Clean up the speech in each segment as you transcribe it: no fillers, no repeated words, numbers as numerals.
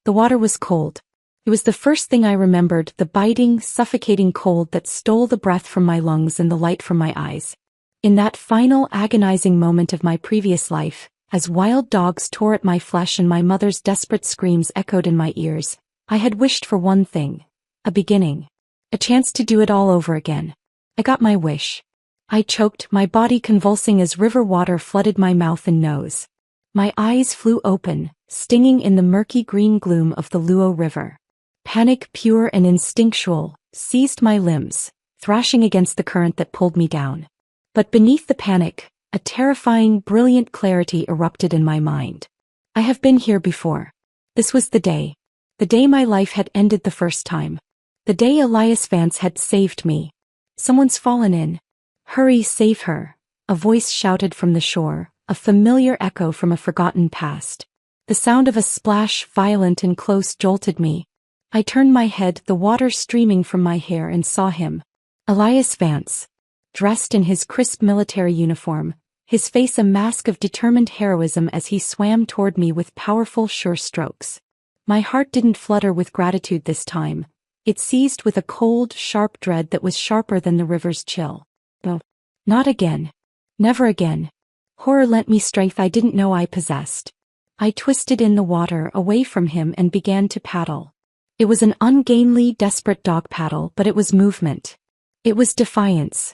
The water was cold. It was the first thing I remembered, the biting, suffocating cold that stole the breath from my lungs and the light from my eyes. In that final, agonizing moment of my previous life, as wild dogs tore at my flesh and my mother's desperate screams echoed in my ears, I had wished for one thing: a beginning. A chance to do it all over again. I got my wish. I choked, my body convulsing as river water flooded my mouth and nose. My eyes flew open, stinging in the murky green gloom of the Luo River. Panic, pure and instinctual, seized my limbs, thrashing against the current that pulled me down. But beneath the panic, a terrifying, brilliant clarity erupted in my mind. I have been here before. This was the day. The day my life had ended the first time. The day Elias Vance had saved me. Someone's fallen in. Hurry, save her. A voice shouted from the shore, a familiar echo from a forgotten past. The sound of a splash, violent and close, jolted me. I turned my head, the water streaming from my hair, and saw him. Elias Vance. Dressed in his crisp military uniform, his face a mask of determined heroism as he swam toward me with powerful, sure strokes. My heart didn't flutter with gratitude this time. It seized with a cold, sharp dread that was sharper than the river's chill. Oh, not again. Never again. Horror lent me strength I didn't know I possessed. I twisted in the water away from him and began to paddle. It was an ungainly, desperate dog paddle, but it was movement. It was defiance.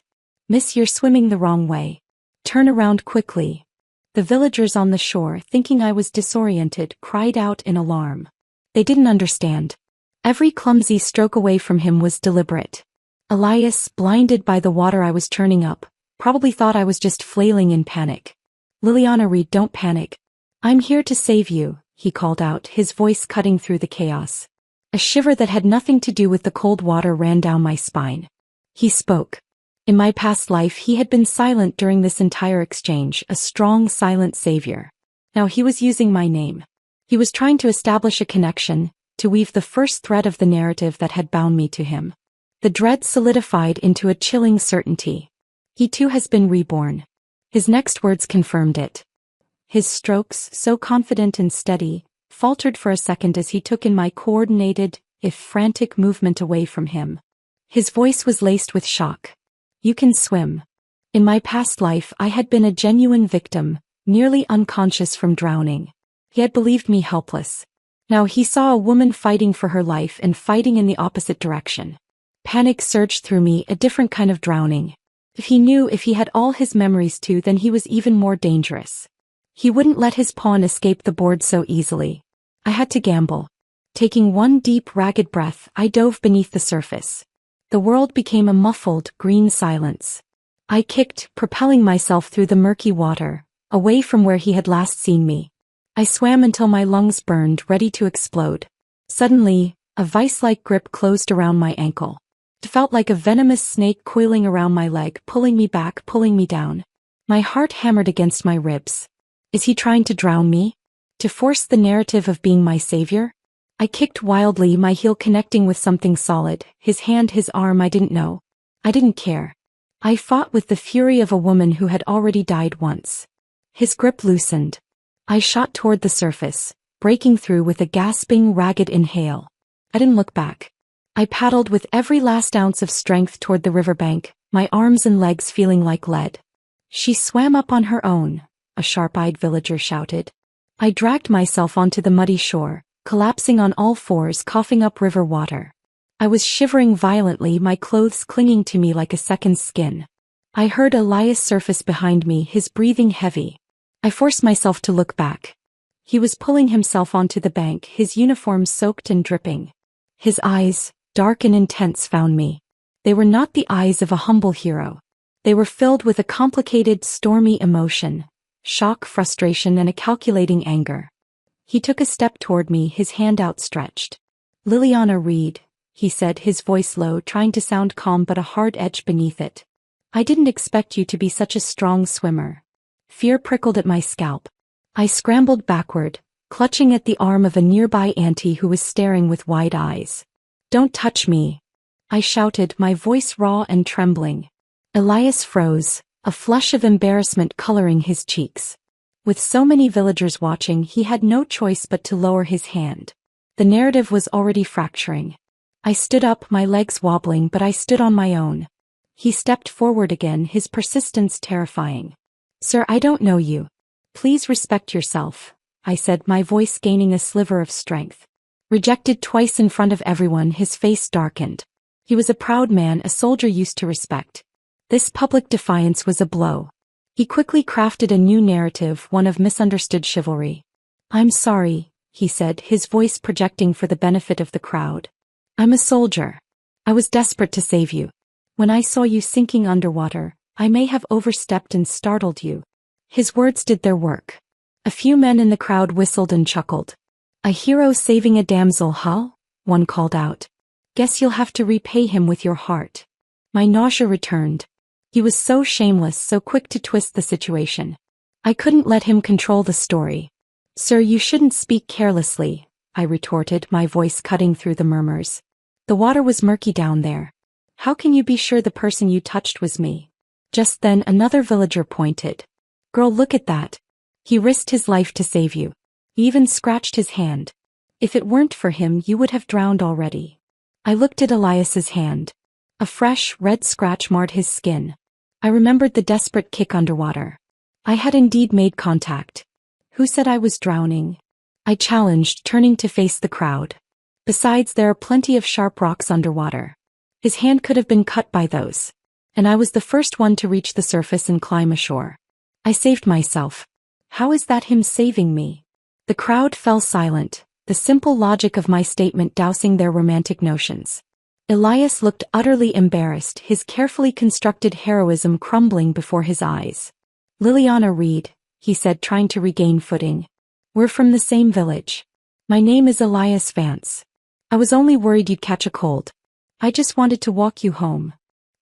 Miss, you're swimming the wrong way. Turn around quickly. The villagers on the shore, thinking I was disoriented, cried out in alarm. They didn't understand. Every clumsy stroke away from him was deliberate. Elias, blinded by the water I was churning up, probably thought I was just flailing in panic. Liliana Reed, don't panic. I'm here to save you, he called out, his voice cutting through the chaos. A shiver that had nothing to do with the cold water ran down my spine. He spoke. In my past life he had been silent during this entire exchange, a strong, silent savior. Now he was using my name. He was trying to establish a connection, to weave the first thread of the narrative that had bound me to him. The dread solidified into a chilling certainty. He too has been reborn. His next words confirmed it. His strokes, so confident and steady, faltered for a second as he took in my coordinated, if frantic movement away from him. His voice was laced with shock. You can swim. In my past life I had been a genuine victim, nearly unconscious from drowning. He had believed me helpless. Now he saw a woman fighting for her life and fighting in the opposite direction. Panic surged through me, a different kind of drowning. If he had all his memories too, then he was even more dangerous. He wouldn't let his pawn escape the board so easily. I had to gamble. Taking one deep, ragged breath, I dove beneath the surface. The world became a muffled, green silence. I kicked, propelling myself through the murky water, away from where he had last seen me. I swam until my lungs burned, ready to explode. Suddenly, a vice-like grip closed around my ankle. It felt like a venomous snake coiling around my leg, pulling me back, pulling me down. My heart hammered against my ribs. Is he trying to drown me? To force the narrative of being my savior? I kicked wildly, my heel connecting with something solid, his hand, his arm, I didn't know. I didn't care. I fought with the fury of a woman who had already died once. His grip loosened. I shot toward the surface, breaking through with a gasping, ragged inhale. I didn't look back. I paddled with every last ounce of strength toward the riverbank, my arms and legs feeling like lead. She swam up on her own, a sharp-eyed villager shouted. I dragged myself onto the muddy shore, collapsing on all fours, coughing up river water. I was shivering violently, my clothes clinging to me like a second skin. I heard Elias surface behind me, his breathing heavy. I forced myself to look back. He was pulling himself onto the bank, his uniform soaked and dripping. His eyes, dark and intense, found me. They were not the eyes of a humble hero. They were filled with a complicated, stormy emotion, shock, frustration, and a calculating anger. He took a step toward me, his hand outstretched. Liliana Reed, he said, his voice low, trying to sound calm but a hard edge beneath it. I didn't expect you to be such a strong swimmer. Fear prickled at my scalp. I scrambled backward, clutching at the arm of a nearby auntie who was staring with wide eyes. Don't touch me, I shouted, my voice raw and trembling. Elias froze, a flush of embarrassment coloring his cheeks. With so many villagers watching, he had no choice but to lower his hand. The narrative was already fracturing. I stood up, my legs wobbling, but I stood on my own. He stepped forward again, his persistence terrifying. "Sir, I don't know you. Please respect yourself," I said, my voice gaining a sliver of strength. Rejected twice in front of everyone, his face darkened. He was a proud man, a soldier used to respect. This public defiance was a blow. He quickly crafted a new narrative, one of misunderstood chivalry. "I'm sorry," he said, his voice projecting for the benefit of the crowd. "I'm a soldier. I was desperate to save you. When I saw you sinking underwater, I may have overstepped and startled you." His words did their work. A few men in the crowd whistled and chuckled. "A hero saving a damsel, huh?" one called out. "Guess you'll have to repay him with your heart." My nausea returned. He was so shameless, so quick to twist the situation. I couldn't let him control the story. "Sir, you shouldn't speak carelessly," I retorted, my voice cutting through the murmurs. "The water was murky down there. How can you be sure the person you touched was me?" Just then another villager pointed. "Girl, look at that. He risked his life to save you. He even scratched his hand. If it weren't for him, you would have drowned already." I looked at Elias's hand. A fresh, red scratch marred his skin. I remembered the desperate kick underwater. I had indeed made contact. "Who said I was drowning?" I challenged, turning to face the crowd. "Besides, there are plenty of sharp rocks underwater. His hand could have been cut by those. And I was the first one to reach the surface and climb ashore. I saved myself." "How is that him saving me?" The crowd fell silent, the simple logic of my statement dousing their romantic notions. Elias looked utterly embarrassed, his carefully constructed heroism crumbling before his eyes. "Liliana Reed," he said, trying to regain footing. "We're from the same village. My name is Elias Vance. I was only worried you'd catch a cold. I just wanted to walk you home."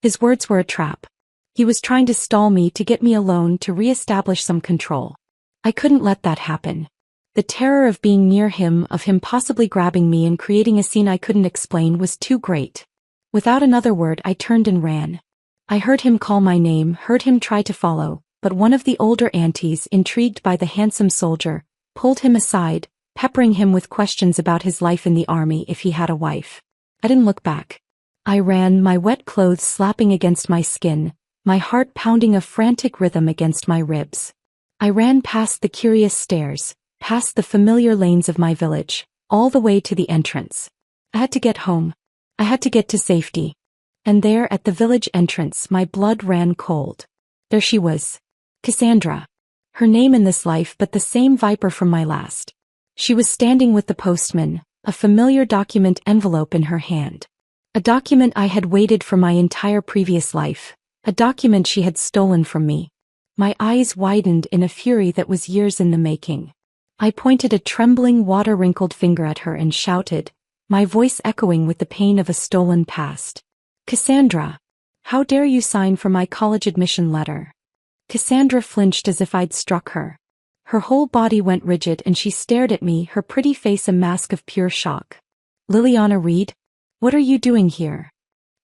His words were a trap. He was trying to stall me, to get me alone, to re-establish some control. I couldn't let that happen. The terror of being near him, of him possibly grabbing me and creating a scene I couldn't explain, was too great. Without another word, I turned and ran. I heard him call my name, heard him try to follow, but one of the older aunties, intrigued by the handsome soldier, pulled him aside, peppering him with questions about his life in the army, if he had a wife. I didn't look back. I ran, my wet clothes slapping against my skin, my heart pounding a frantic rhythm against my ribs. I ran past the curious stares, past the familiar lanes of my village, all the way to the entrance. I had to get home. I had to get to safety. And there, at the village entrance, my blood ran cold. There she was. Cassandra. Her name in this life, but the same viper from my last. She was standing with the postman, a familiar document envelope in her hand. A document I had waited for my entire previous life. A document she had stolen from me. My eyes widened in a fury that was years in the making. I pointed a trembling, water-wrinkled finger at her and shouted, my voice echoing with the pain of a stolen past. "Cassandra! How dare you sign for my college admission letter?" Cassandra flinched as if I'd struck her. Her whole body went rigid and she stared at me, her pretty face a mask of pure shock. "Liliana Reed? What are you doing here?"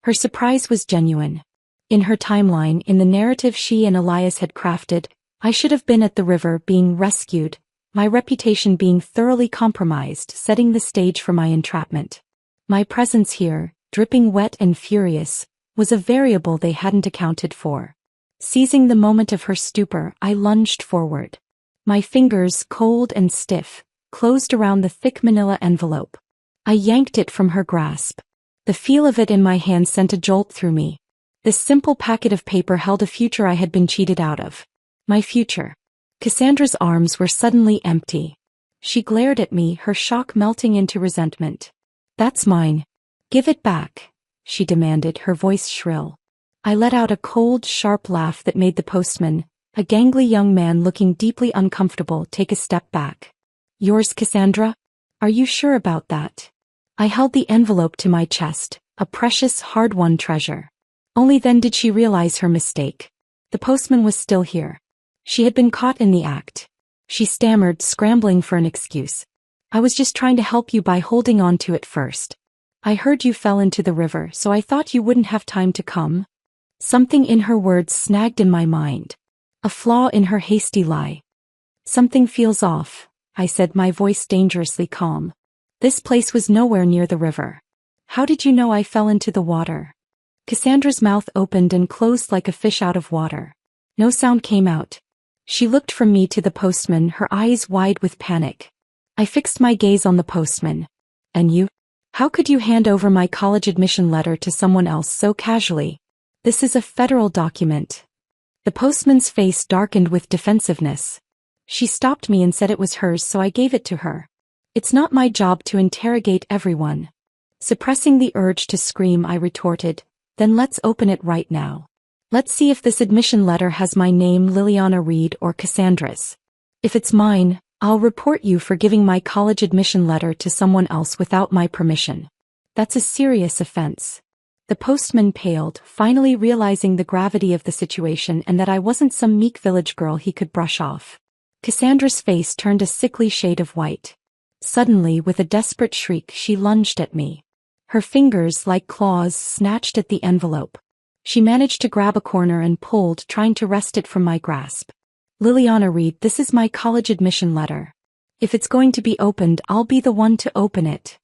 Her surprise was genuine. In her timeline, in the narrative she and Elias had crafted, I should have been at the river, being rescued, my reputation being thoroughly compromised, setting the stage for my entrapment. My presence here, dripping wet and furious, was a variable they hadn't accounted for. Seizing the moment of her stupor, I lunged forward. My fingers, cold and stiff, closed around the thick manila envelope. I yanked it from her grasp. The feel of it in my hand sent a jolt through me. This simple packet of paper held a future I had been cheated out of. My future. Cassandra's arms were suddenly empty. She glared at me, her shock melting into resentment. "That's mine. Give it back," she demanded, her voice shrill. I let out a cold, sharp laugh that made the postman, a gangly young man looking deeply uncomfortable, take a step back. "Yours, Cassandra? Are you sure about that?" I held the envelope to my chest, a precious, hard-won treasure. Only then did she realize her mistake. The postman was still here. She had been caught in the act. She stammered, scrambling for an excuse. "I was just trying to help you by holding on to it first. I heard you fell into the river, so I thought you wouldn't have time to come." Something in her words snagged in my mind. A flaw in her hasty lie. "Something feels off," I said, my voice dangerously calm. This place was nowhere near the river. How did you know I fell into the water? Cassandra's mouth opened and closed like a fish out of water. No sound came out. She looked from me to the postman, her eyes wide with panic. I fixed my gaze on the postman. And you? How could you hand over my college admission letter to someone else so casually? This is a federal document. The postman's face darkened with defensiveness. She stopped me and said it was hers, so I gave it to her. It's not my job to interrogate everyone. Suppressing the urge to scream, I retorted, then let's open it right now. Let's see if this admission letter has my name, Liliana Reed, or Cassandra's. If it's mine, I'll report you for giving my college admission letter to someone else without my permission. That's a serious offense. The postman paled, finally realizing the gravity of the situation and that I wasn't some meek village girl he could brush off. Cassandra's face turned a sickly shade of white. Suddenly, with a desperate shriek, she lunged at me. Her fingers, like claws, snatched at the envelope. She managed to grab a corner and pulled, trying to wrest it from my grasp. Liliana Reed, this is my college admission letter. If it's going to be opened, I'll be the one to open it.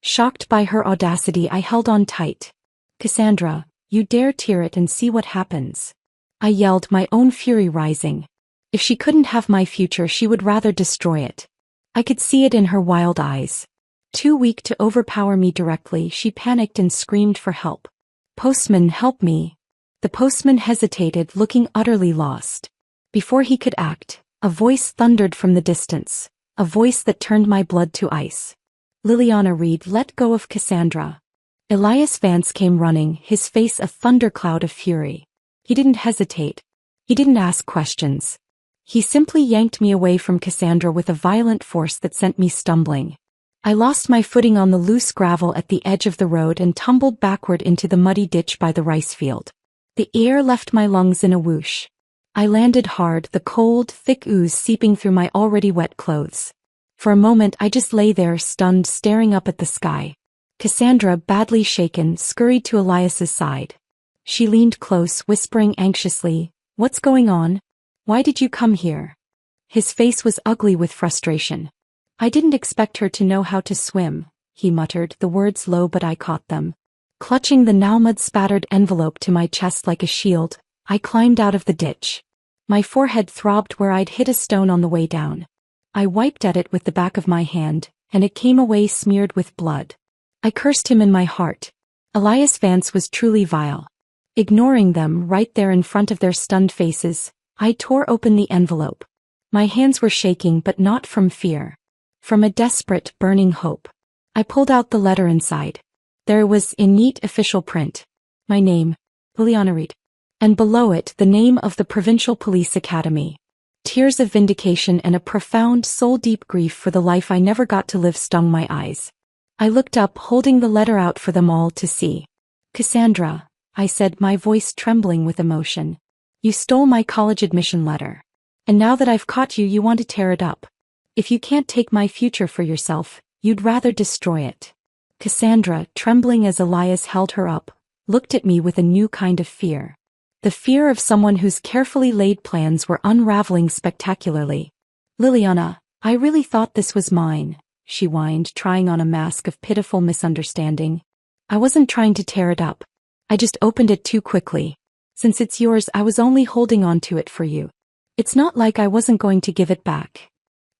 Shocked by her audacity, I held on tight. Cassandra, you dare tear it and see what happens. I yelled, my own fury rising. If she couldn't have my future, she would rather destroy it. I could see it in her wild eyes. Too weak to overpower me directly, she panicked and screamed for help. Postman, help me. The postman hesitated, looking utterly lost. Before he could act, a voice thundered from the distance, a voice that turned my blood to ice. Liliana Reed, let go of Cassandra. Elias Vance came running, his face a thundercloud of fury. He didn't hesitate. He didn't ask questions. He simply yanked me away from Cassandra with a violent force that sent me stumbling. I lost my footing on the loose gravel at the edge of the road and tumbled backward into the muddy ditch by the rice field. The air left my lungs in a whoosh. I landed hard, the cold, thick ooze seeping through my already wet clothes. For a moment I just lay there, stunned, staring up at the sky. Cassandra, badly shaken, scurried to Elias's side. She leaned close, whispering anxiously, "What's going on? Why did you come here?" His face was ugly with frustration. "I didn't expect her to know how to swim," he muttered, the words low but I caught them. Clutching the now mud-spattered envelope to my chest like a shield, I climbed out of the ditch. My forehead throbbed where I'd hit a stone on the way down. I wiped at it with the back of my hand, and it came away smeared with blood. I cursed him in my heart. Elias Vance was truly vile. Ignoring them right there in front of their stunned faces, I tore open the envelope. My hands were shaking, but not from fear. From a desperate, burning hope. I pulled out the letter inside. There it was, in neat official print. My name, Liliana Reed. And below it, the name of the Provincial Police Academy. Tears of vindication and a profound, soul-deep grief for the life I never got to live stung my eyes. I looked up, holding the letter out for them all to see. "Cassandra," I said, my voice trembling with emotion. "You stole my college admission letter. And now that I've caught you, you want to tear it up. If you can't take my future for yourself, you'd rather destroy it." Cassandra, trembling as Elias held her up, looked at me with a new kind of fear. The fear of someone whose carefully laid plans were unraveling spectacularly. "Liliana, I really thought this was mine," she whined, trying on a mask of pitiful misunderstanding. "I wasn't trying to tear it up. I just opened it too quickly. Since it's yours, I was only holding on to it for you. It's not like I wasn't going to give it back."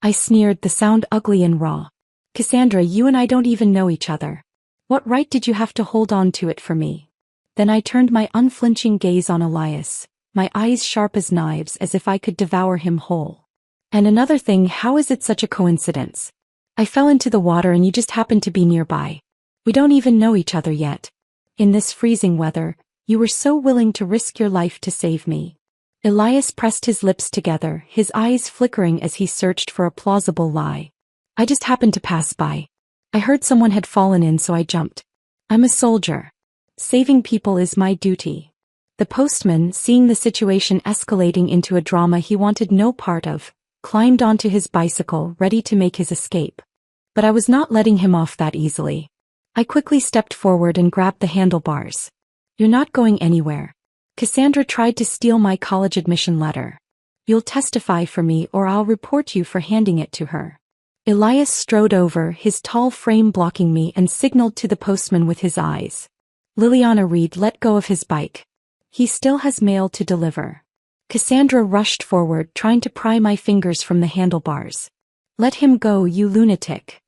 I sneered, the sound ugly and raw. "Cassandra, you and I don't even know each other. What right did you have to hold on to it for me?" Then I turned my unflinching gaze on Elias, my eyes sharp as knives, as if I could devour him whole. "And another thing, how is it such a coincidence? I fell into the water and you just happened to be nearby. We don't even know each other yet. In this freezing weather, you were so willing to risk your life to save me." Elias pressed his lips together, his eyes flickering as he searched for a plausible lie. "I just happened to pass by. I heard someone had fallen in, so I jumped. I'm a soldier. Saving people is my duty." The postman, seeing the situation escalating into a drama he wanted no part of, climbed onto his bicycle, ready to make his escape. But I was not letting him off that easily. I quickly stepped forward and grabbed the handlebars. "You're not going anywhere. Cassandra tried to steal my college admission letter. You'll testify for me or I'll report you for handing it to her." Elias strode over, his tall frame blocking me, and signaled to the postman with his eyes. Liliana Reed let go of his bike. He still has mail to deliver. Cassandra rushed forward, trying to pry my fingers from the handlebars. Let him go, you lunatic.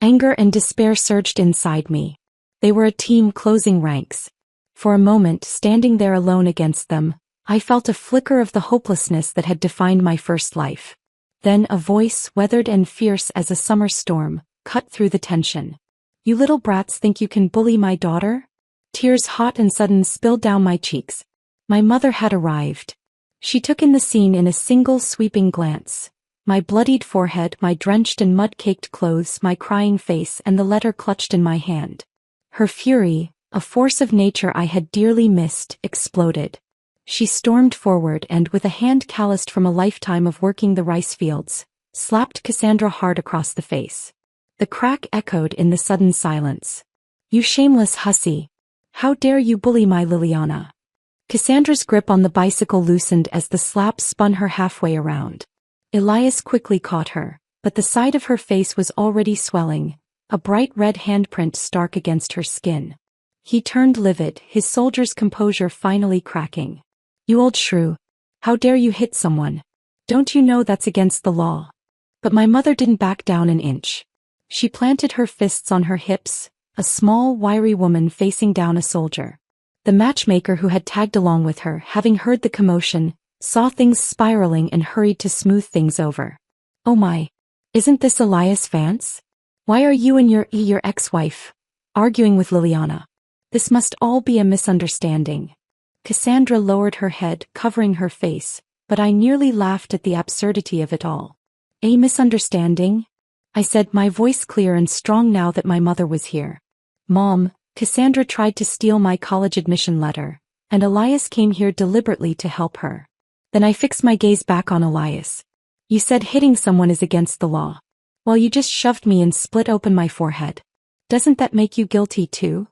Anger and despair surged inside me. They were a team closing ranks. For a moment, standing there alone against them, I felt a flicker of the hopelessness that had defined my first life. Then a voice, weathered and fierce as a summer storm, cut through the tension. You little brats think you can bully my daughter? Tears hot and sudden spilled down my cheeks. My mother had arrived. She took in the scene in a single sweeping glance. My bloodied forehead, my drenched and mud-caked clothes, my crying face, and the letter clutched in my hand. Her fury, a force of nature I had dearly missed, exploded. She stormed forward and, with a hand calloused from a lifetime of working the rice fields, slapped Cassandra hard across the face. The crack echoed in the sudden silence. You shameless hussy! How dare you bully my Liliana? Cassandra's grip on the bicycle loosened as the slap spun her halfway around. Elias quickly caught her, but the side of her face was already swelling, a bright red handprint stark against her skin. He turned livid, his soldier's composure finally cracking. You old shrew. How dare you hit someone? Don't you know that's against the law? But my mother didn't back down an inch. She planted her fists on her hips, a small, wiry woman facing down a soldier. The matchmaker who had tagged along with her, having heard the commotion, saw things spiraling and hurried to smooth things over. Oh my! Isn't this Elias Vance? Why are you and your ex-wife arguing with Liliana? This must all be a misunderstanding. Cassandra lowered her head, covering her face, but I nearly laughed at the absurdity of it all. A misunderstanding? I said, my voice clear and strong now that my mother was here. Mom, Cassandra tried to steal my college admission letter, and Elias came here deliberately to help her. Then I fixed my gaze back on Elias. You said hitting someone is against the law. Well, you just shoved me and split open my forehead. Doesn't that make you guilty too?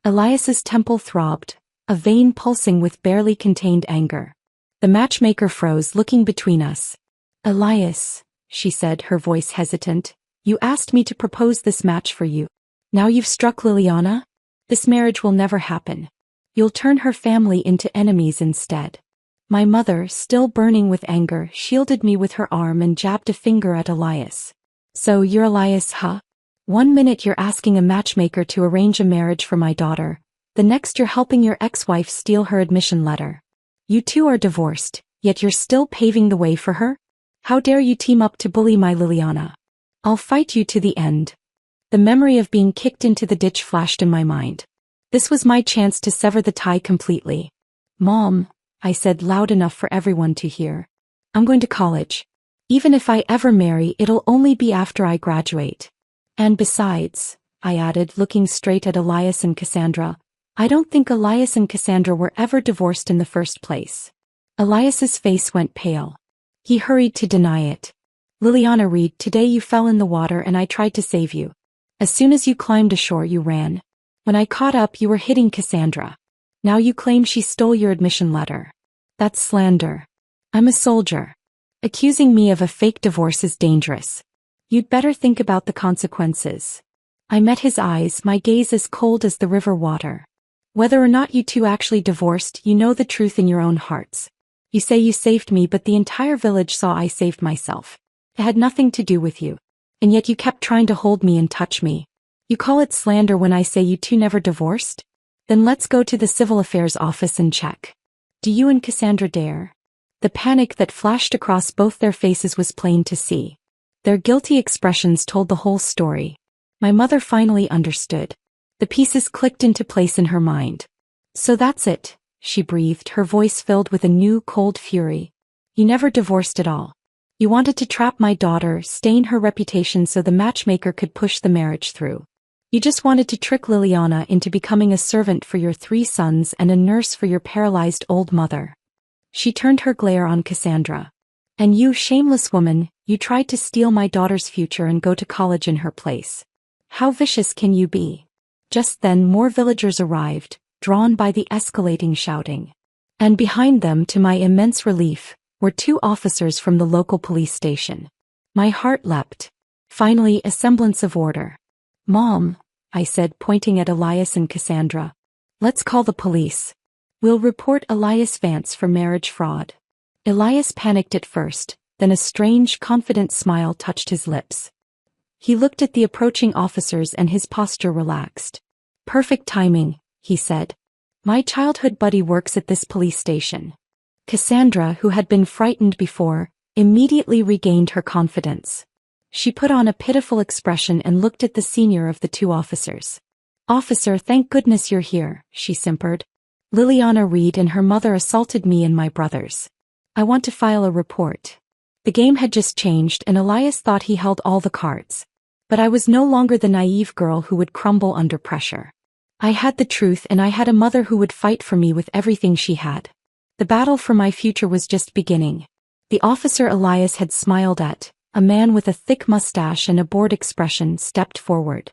Elias's temple throbbed, a vein pulsing with barely contained anger. The matchmaker froze, looking between us. Elias, she said, her voice hesitant, you asked me to propose this match for you. Now you've struck Liliana? This marriage will never happen. You'll turn her family into enemies instead. My mother, still burning with anger, shielded me with her arm and jabbed a finger at Elias. So you're Elias, huh? 1 minute you're asking a matchmaker to arrange a marriage for my daughter. The next you're helping your ex-wife steal her admission letter. You two are divorced, yet you're still paving the way for her? How dare you team up to bully my Liliana? I'll fight you to the end. The memory of being kicked into the ditch flashed in my mind. This was my chance to sever the tie completely. Mom, I said loud enough for everyone to hear. I'm going to college. Even if I ever marry, it'll only be after I graduate. And besides, I added, looking straight at Elias and Cassandra, I don't think Elias and Cassandra were ever divorced in the first place. Elias's face went pale. He hurried to deny it. Liliana Reed, today you fell in the water and I tried to save you. As soon as you climbed ashore, you ran. When I caught up, you were hitting Cassandra. Now you claim she stole your admission letter. That's slander. I'm a soldier. Accusing me of a fake divorce is dangerous. You'd better think about the consequences. I met his eyes, my gaze as cold as the river water. Whether or not you two actually divorced, you know the truth in your own hearts. You say you saved me, but the entire village saw I saved myself. It had nothing to do with you. And yet you kept trying to hold me and touch me. You call it slander when I say you two never divorced? Then let's go to the civil affairs office and check. Do you and Cassandra dare? The panic that flashed across both their faces was plain to see. Their guilty expressions told the whole story. My mother finally understood. The pieces clicked into place in her mind. So that's it, she breathed, her voice filled with a new cold fury. You never divorced at all. You wanted to trap my daughter, stain her reputation so the matchmaker could push the marriage through. You just wanted to trick Liliana into becoming a servant for your 3 sons and a nurse for your paralyzed old mother. She turned her glare on Cassandra. And you, shameless woman, you tried to steal my daughter's future and go to college in her place. How vicious can you be? Just then more villagers arrived, drawn by the escalating shouting. And behind them, to my immense relief, were 2 officers from the local police station. My heart leapt. Finally, a semblance of order. Mom, I said, pointing at Elias and Cassandra. Let's call the police. We'll report Elias Vance for marriage fraud. Elias panicked at first, then a strange, confident smile touched his lips. He looked at the approaching officers and his posture relaxed. Perfect timing, he said. My childhood buddy works at this police station. Cassandra, who had been frightened before, immediately regained her confidence. She put on a pitiful expression and looked at the senior of the two officers. Officer, thank goodness you're here, she simpered. Liliana Reed and her mother assaulted me and my brothers. I want to file a report. The game had just changed and Elias thought he held all the cards. But I was no longer the naive girl who would crumble under pressure. I had the truth and I had a mother who would fight for me with everything she had. The battle for my future was just beginning. The officer Elias had smiled at, a man with a thick mustache and a bored expression, stepped forward.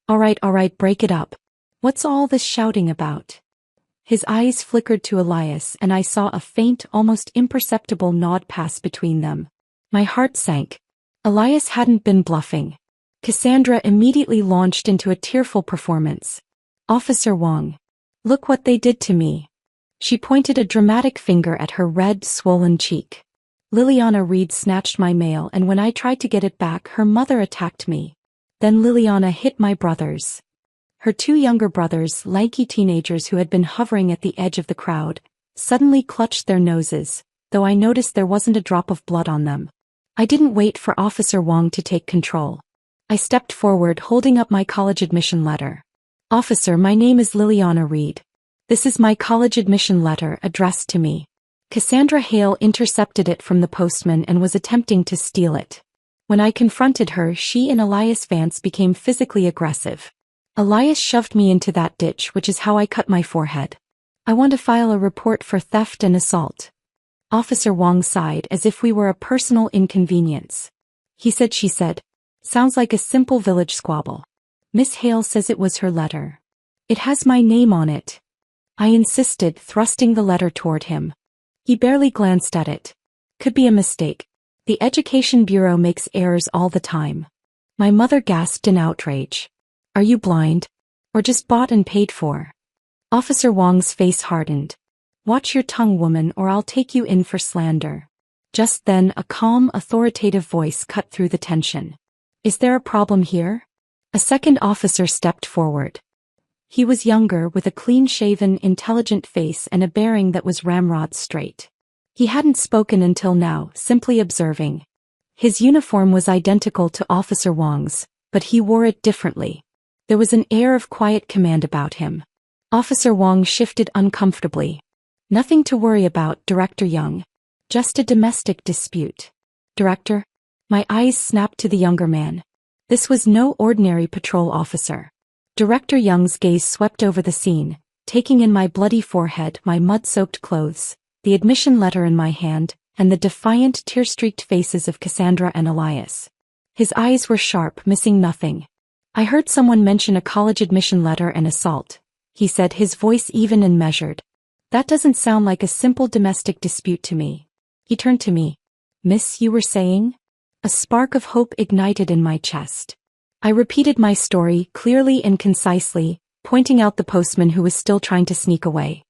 All right, break it up. What's all this shouting about? His eyes flickered to Elias and I saw a faint, almost imperceptible nod pass between them. My heart sank. Elias hadn't been bluffing. Cassandra immediately launched into a tearful performance. Officer Wong. Look what they did to me. She pointed a dramatic finger at her red, swollen cheek. Liliana Reed snatched my mail and when I tried to get it back her mother attacked me. Then Liliana hit my brothers. Her two younger brothers, lanky teenagers who had been hovering at the edge of the crowd, suddenly clutched their noses, though I noticed there wasn't a drop of blood on them. I didn't wait for Officer Wong to take control. I stepped forward holding up my college admission letter. Officer, my name is Liliana Reed. This is my college admission letter addressed to me. Cassandra Hale intercepted it from the postman and was attempting to steal it. When I confronted her, she and Elias Vance became physically aggressive. Elias shoved me into that ditch, which is how I cut my forehead. I want to file a report for theft and assault. Officer Wong sighed as if we were a personal inconvenience. He said, she said. Sounds like a simple village squabble. Miss Hale says it was her letter. It has my name on it. I insisted, thrusting the letter toward him. He barely glanced at it. Could be a mistake. The Education Bureau makes errors all the time. My mother gasped in outrage. Are you blind? Or just bought and paid for? Officer Wong's face hardened. Watch your tongue, woman, or I'll take you in for slander. Just then, a calm, authoritative voice cut through the tension. Is there a problem here? A second officer stepped forward. He was younger, with a clean-shaven, intelligent face and a bearing that was ramrod straight. He hadn't spoken until now, simply observing. His uniform was identical to Officer Wong's, but he wore it differently. There was an air of quiet command about him. Officer Wong shifted uncomfortably. Nothing to worry about, Director Young. Just a domestic dispute. Director? My eyes snapped to the younger man. This was no ordinary patrol officer. Director Young's gaze swept over the scene, taking in my bloody forehead, my mud-soaked clothes, the admission letter in my hand, and the defiant, tear-streaked faces of Cassandra and Elias. His eyes were sharp, missing nothing. I heard someone mention a college admission letter and assault, he said, his voice even and measured. That doesn't sound like a simple domestic dispute to me. He turned to me. Miss, you were saying? A spark of hope ignited in my chest. I repeated my story, clearly and concisely, pointing out the postman who was still trying to sneak away.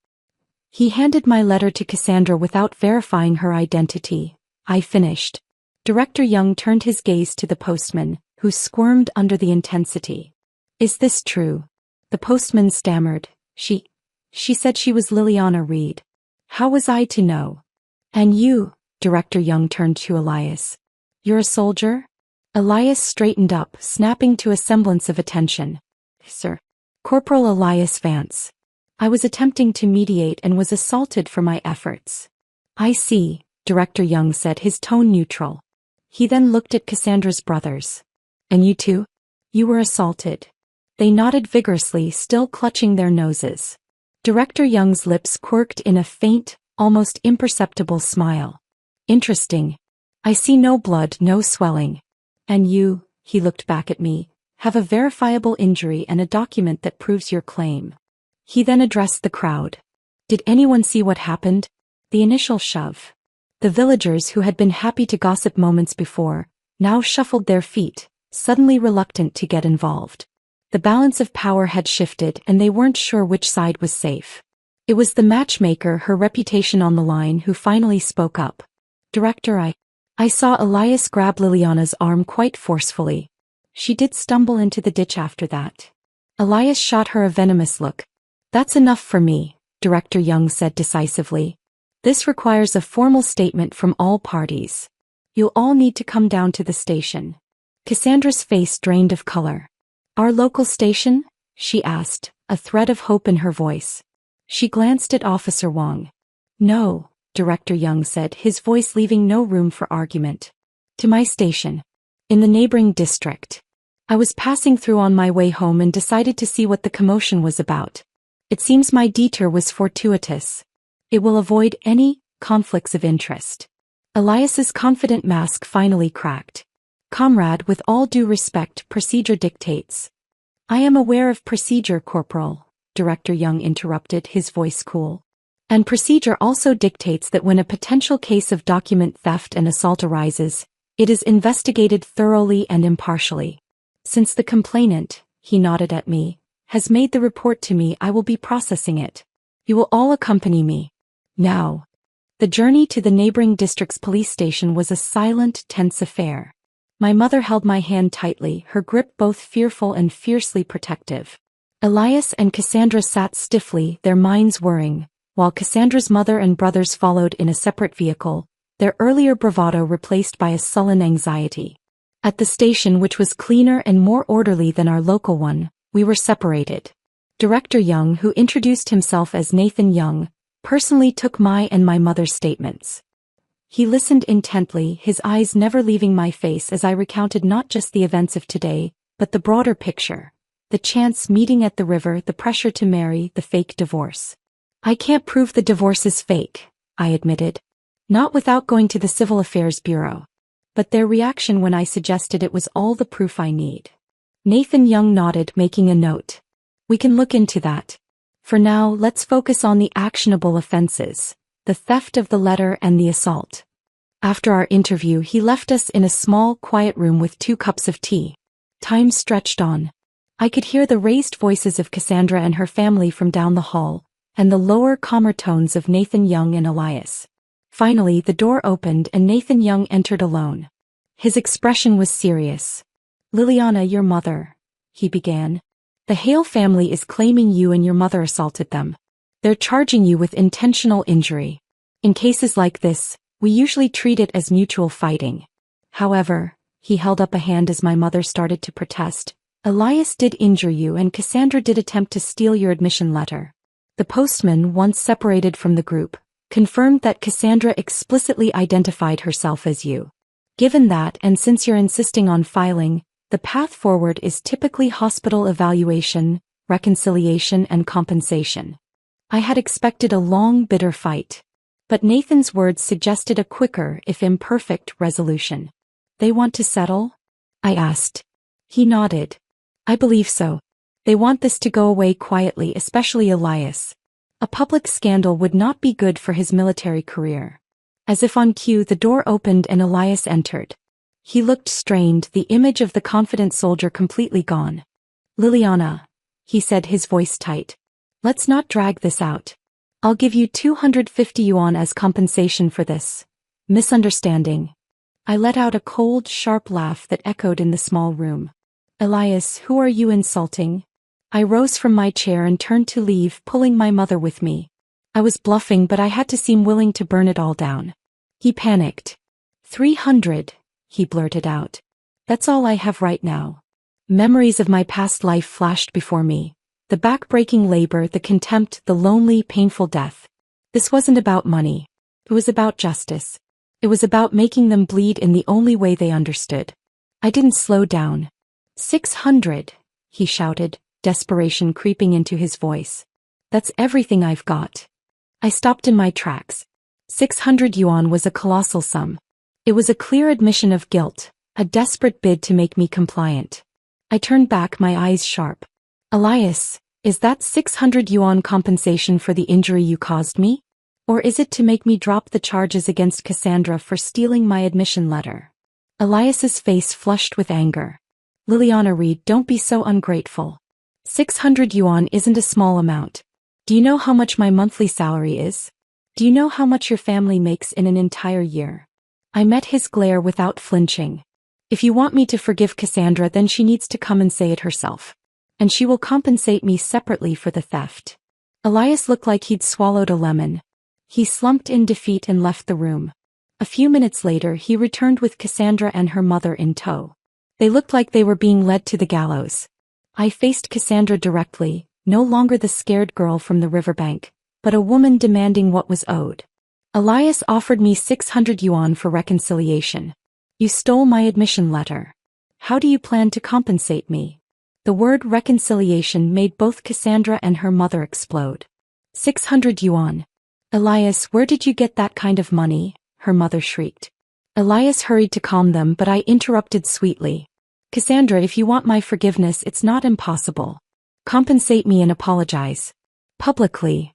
He handed my letter to Cassandra without verifying her identity. I finished. Director Young turned his gaze to the postman, who squirmed under the intensity. Is this true? The postman stammered. She said she was Liliana Reed. How was I to know? And you, Director Young turned to Elias. You're a soldier? Elias straightened up, snapping to a semblance of attention. Sir. Corporal Elias Vance. I was attempting to mediate and was assaulted for my efforts. I see, Director Young said, his tone neutral. He then looked at Cassandra's brothers. And you too? You were assaulted. They nodded vigorously, still clutching their noses. Director Young's lips quirked in a faint, almost imperceptible smile. Interesting. I see no blood, no swelling. And you, he looked back at me, have a verifiable injury and a document that proves your claim. He then addressed the crowd. Did anyone see what happened? The initial shove. The villagers who had been happy to gossip moments before, now shuffled their feet, suddenly reluctant to get involved. The balance of power had shifted and they weren't sure which side was safe. It was the matchmaker, her reputation on the line, who finally spoke up. Director, I saw Elias grab Liliana's arm quite forcefully. She did stumble into the ditch after that. Elias shot her a venomous look. That's enough for me, Director Young said decisively. This requires a formal statement from all parties. You'll all need to come down to the station. Cassandra's face drained of color. Our local station? She asked, a thread of hope in her voice. She glanced at Officer Wong. No, Director Young said, his voice leaving no room for argument. To my station. In the neighboring district. I was passing through on my way home and decided to see what the commotion was about. It seems my detour was fortuitous. It will avoid any conflicts of interest. Elias's confident mask finally cracked. Comrade, with all due respect, procedure dictates. I am aware of procedure, Corporal, Director Young interrupted, his voice cool. And procedure also dictates that when a potential case of document theft and assault arises, it is investigated thoroughly and impartially. Since the complainant, he nodded at me, has made the report to me, I will be processing it. You will all accompany me. Now. The journey to the neighboring district's police station was a silent, tense affair. My mother held my hand tightly, her grip both fearful and fiercely protective. Elias and Cassandra sat stiffly, their minds whirring, while Cassandra's mother and brothers followed in a separate vehicle, their earlier bravado replaced by a sullen anxiety. At the station, which was cleaner and more orderly than our local one, we were separated. Director Young, who introduced himself as Nathan Young, personally took my and my mother's statements. He listened intently, his eyes never leaving my face as I recounted not just the events of today, but the broader picture. The chance meeting at the river, the pressure to marry, the fake divorce. I can't prove the divorce is fake, I admitted. Not without going to the Civil Affairs Bureau. But their reaction when I suggested it was all the proof I need. Nathan Young nodded, making a note. We can look into that. For now, let's focus on the actionable offenses, the theft of the letter and the assault. After our interview, he left us in a small, quiet room with 2 cups of tea. Time stretched on. I could hear the raised voices of Cassandra and her family from down the hall, and the lower, calmer tones of Nathan Young and Elias. Finally, the door opened and Nathan Young entered alone. His expression was serious. Liliana, your mother, he began. The Hale family is claiming you and your mother assaulted them. They're charging you with intentional injury. In cases like this, we usually treat it as mutual fighting. However, he held up a hand as my mother started to protest. Elias did injure you and Cassandra did attempt to steal your admission letter. The postman, once separated from the group, confirmed that Cassandra explicitly identified herself as you. Given that, and since you're insisting on filing, the path forward is typically hospital evaluation, reconciliation, and compensation. I had expected a long, bitter fight. But Nathan's words suggested a quicker, if imperfect, resolution. They want to settle? I asked. He nodded. I believe so. They want this to go away quietly, especially Elias. A public scandal would not be good for his military career. As if on cue, the door opened and Elias entered. He looked strained, the image of the confident soldier completely gone. Liliana, he said, his voice tight. Let's not drag this out. I'll give you 250 yuan as compensation for this misunderstanding. I let out a cold, sharp laugh that echoed in the small room. Elias, who are you insulting? I rose from my chair and turned to leave, pulling my mother with me. I was bluffing, but I had to seem willing to burn it all down. He panicked. 300, he blurted out. That's all I have right now. Memories of my past life flashed before me. The back-breaking labor, the contempt, the lonely, painful death. This wasn't about money. It was about justice. It was about making them bleed in the only way they understood. I didn't slow down. 600, he shouted, desperation creeping into his voice. That's everything I've got. I stopped in my tracks. 600 yuan was a colossal sum. It was a clear admission of guilt, a desperate bid to make me compliant. I turned back, my eyes sharp. Elias, is that 600 yuan compensation for the injury you caused me? Or is it to make me drop the charges against Cassandra for stealing my admission letter? Elias's face flushed with anger. Liliana Reed, don't be so ungrateful. 600 yuan isn't a small amount. Do you know how much my monthly salary is? Do you know how much your family makes in an entire year? I met his glare without flinching. If you want me to forgive Cassandra, then she needs to come and say it herself. And she will compensate me separately for the theft. Elias looked like he'd swallowed a lemon. He slumped in defeat and left the room. A few minutes later he returned with Cassandra and her mother in tow. They looked like they were being led to the gallows. I faced Cassandra directly, no longer the scared girl from the riverbank, but a woman demanding what was owed. Elias offered me 600 yuan for reconciliation. You stole my admission letter. How do you plan to compensate me? The word reconciliation made both Cassandra and her mother explode. 600 yuan. Elias, where did you get that kind of money? Her mother shrieked. Elias hurried to calm them, but I interrupted sweetly. Cassandra, if you want my forgiveness, it's not impossible. Compensate me and apologize. Publicly.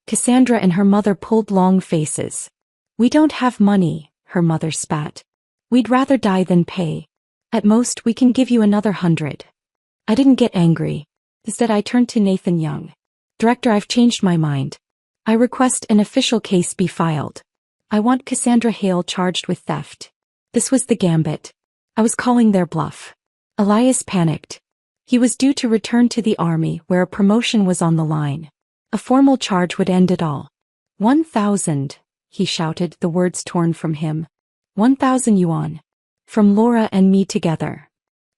Cassandra and her mother pulled long faces. We don't have money, her mother spat. We'd rather die than pay. At most we can give you another 100. I didn't get angry. Instead I turned to Nathan Young. Director, I've changed my mind. I request an official case be filed. I want Cassandra Hale charged with theft. This was the gambit. I was calling their bluff. Elias panicked. He was due to return to the army where a promotion was on the line. A formal charge would end it all. 1,000, he shouted, the words torn from him. 1,000 yuan. From Laura and me together.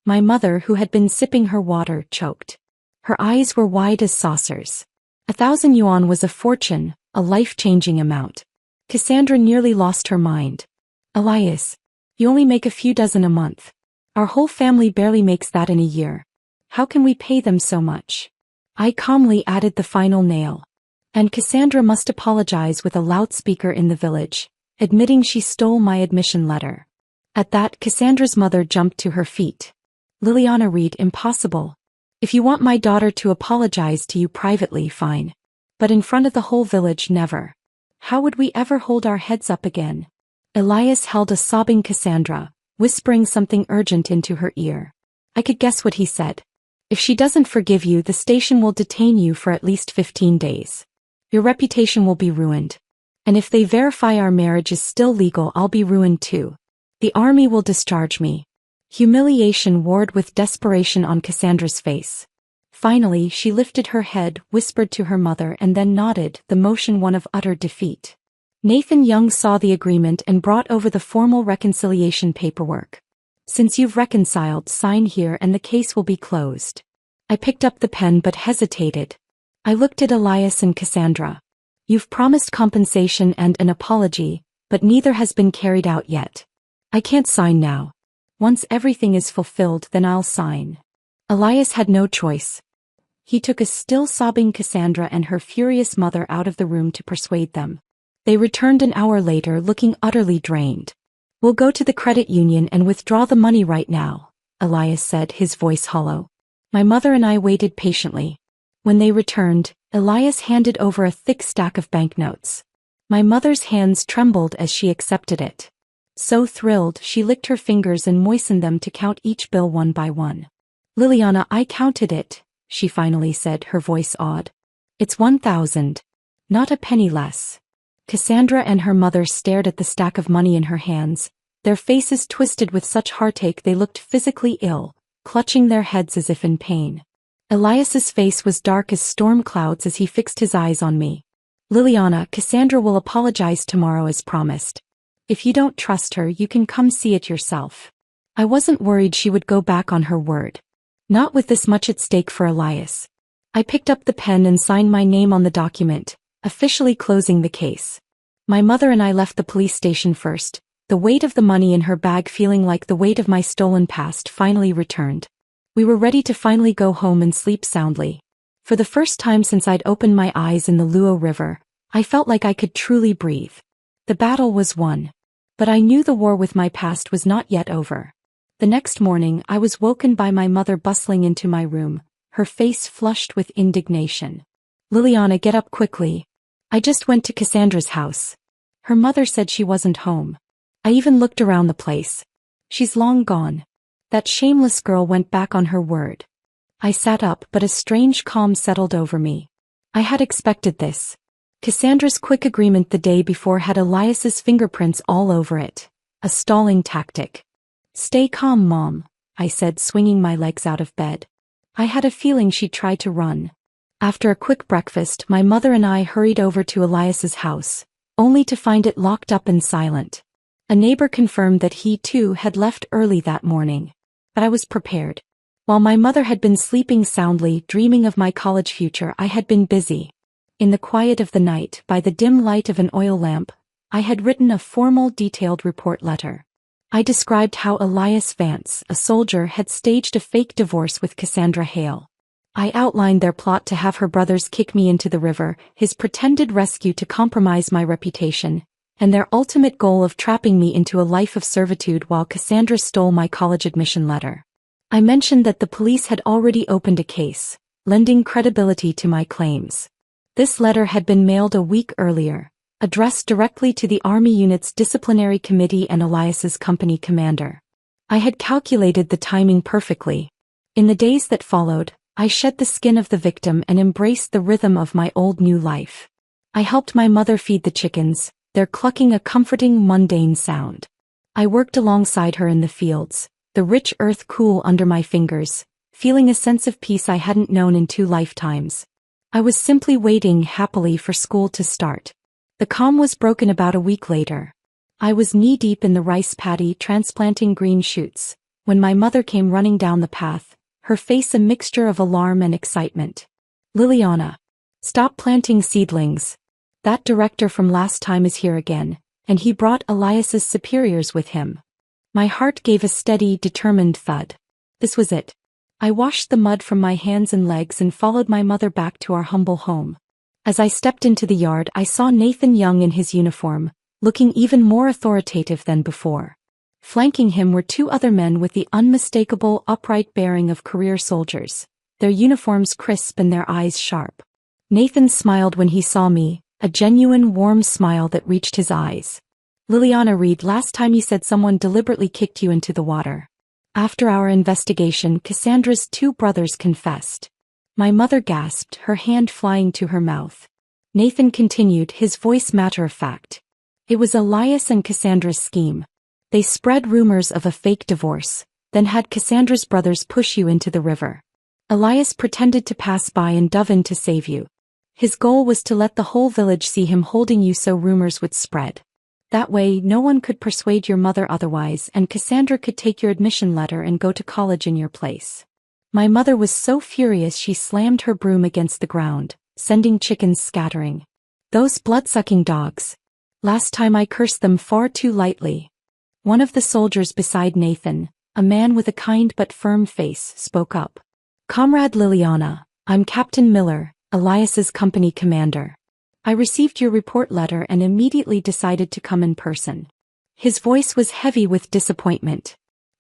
My mother, who had been sipping her water, choked. Her eyes were wide as saucers. 1,000 yuan was a fortune, a life-changing amount. Cassandra nearly lost her mind. Elias, you only make a few dozen a month. Our whole family barely makes that in a year. How can we pay them so much? I calmly added the final nail. And Cassandra must apologize with a loudspeaker in the village, admitting she stole my admission letter. At that, Cassandra's mother jumped to her feet. Liliana Reed, impossible. If you want my daughter to apologize to you privately, fine. But in front of the whole village, never. How would we ever hold our heads up again? Elias held a sobbing Cassandra, whispering something urgent into her ear. I could guess what he said. If she doesn't forgive you, the station will detain you for at least 15 days. Your reputation will be ruined. And if they verify our marriage is still legal, I'll be ruined too. The army will discharge me. Humiliation warred with desperation on Cassandra's face. Finally, she lifted her head, whispered to her mother, and then nodded, the motion one of utter defeat. Nathan Young saw the agreement and brought over the formal reconciliation paperwork. Since you've reconciled, sign here and the case will be closed. I picked up the pen but hesitated. I looked at Elias and Cassandra. You've promised compensation and an apology, but neither has been carried out yet. I can't sign now. Once everything is fulfilled, then I'll sign. Elias had no choice. He took a still sobbing Cassandra and her furious mother out of the room to persuade them. They returned an hour later looking utterly drained. We'll go to the credit union and withdraw the money right now, Elias said, his voice hollow. My mother and I waited patiently. When they returned, Elias handed over a thick stack of banknotes. My mother's hands trembled as she accepted it. So thrilled, she licked her fingers and moistened them to count each bill one by one. Liliana, I counted it, she finally said, her voice awed. It's 1,000. Not a penny less. Cassandra and her mother stared at the stack of money in her hands, their faces twisted with such heartache they looked physically ill, clutching their heads as if in pain. Elias's face was dark as storm clouds as he fixed his eyes on me. Liliana, Cassandra will apologize tomorrow as promised. If you don't trust her, you can come see it yourself. I wasn't worried she would go back on her word. Not with this much at stake for Elias. I picked up the pen and signed my name on the document, officially closing the case. My mother and I left the police station first, the weight of the money in her bag feeling like the weight of my stolen past finally returned. We were ready to finally go home and sleep soundly. For the first time since I'd opened my eyes in the Luo River, I felt like I could truly breathe. The battle was won. But I knew the war with my past was not yet over. The next morning, I was woken by my mother bustling into my room, her face flushed with indignation. Liliana, get up quickly. I just went to Cassandra's house. Her mother said she wasn't home. I even looked around the place. She's long gone. That shameless girl went back on her word. I sat up, but a strange calm settled over me. I had expected this. Cassandra's quick agreement the day before had Elias's fingerprints all over it. A stalling tactic. "Stay calm, Mom," I said, swinging my legs out of bed. I had a feeling she'd try to run. After a quick breakfast, my mother and I hurried over to Elias's house, only to find it locked up and silent. A neighbor confirmed that he too had left early that morning. But I was prepared. While my mother had been sleeping soundly, dreaming of my college future, I had been busy. In the quiet of the night, by the dim light of an oil lamp, I had written a formal, detailed report letter. I described how Elias Vance, a soldier, had staged a fake divorce with Cassandra Hale. I outlined their plot to have her brothers kick me into the river, his pretended rescue to compromise my reputation, and their ultimate goal of trapping me into a life of servitude while Cassandra stole my college admission letter. I mentioned that the police had already opened a case, lending credibility to my claims. This letter had been mailed a week earlier, addressed directly to the Army unit's disciplinary committee and Elias's company commander. I had calculated the timing perfectly. In the days that followed, I shed the skin of the victim and embraced the rhythm of my old new life. I helped my mother feed the chickens, their clucking a comforting, mundane sound. I worked alongside her in the fields, the rich earth cool under my fingers, feeling a sense of peace I hadn't known in 2 lifetimes. I was simply waiting happily for school to start. The calm was broken about a week later. I was knee-deep in the rice paddy transplanting green shoots, when my mother came running down the path, her face a mixture of alarm and excitement. "Liliana, stop planting seedlings. That director from last time is here again," and he brought Elias's superiors with him. My heart gave a steady, determined thud. This was it. I washed the mud from my hands and legs and followed my mother back to our humble home. As I stepped into the yard, I saw Nathan Young in his uniform, looking even more authoritative than before. Flanking him were 2 other men with the unmistakable, upright bearing of career soldiers, their uniforms crisp and their eyes sharp. Nathan smiled when he saw me, a genuine warm smile that reached his eyes. "Liliana Reed, last time you said someone deliberately kicked you into the water. After our investigation, Cassandra's 2 brothers confessed." My mother gasped, her hand flying to her mouth. Nathan continued, his voice matter-of-fact. "It was Elias and Cassandra's scheme. They spread rumors of a fake divorce, then had Cassandra's brothers push you into the river. Elias pretended to pass by and dove in to save you. His goal was to let the whole village see him holding you so rumors would spread. That way, no one could persuade your mother otherwise, and Cassandra could take your admission letter and go to college in your place." My mother was so furious she slammed her broom against the ground, sending chickens scattering. "Those blood-sucking dogs. Last time I cursed them far too lightly." One of the soldiers beside Nathan, a man with a kind but firm face, spoke up. "Comrade Liliana, I'm Captain Miller, Elias's company commander. I received your report letter and immediately decided to come in person." His voice was heavy with disappointment.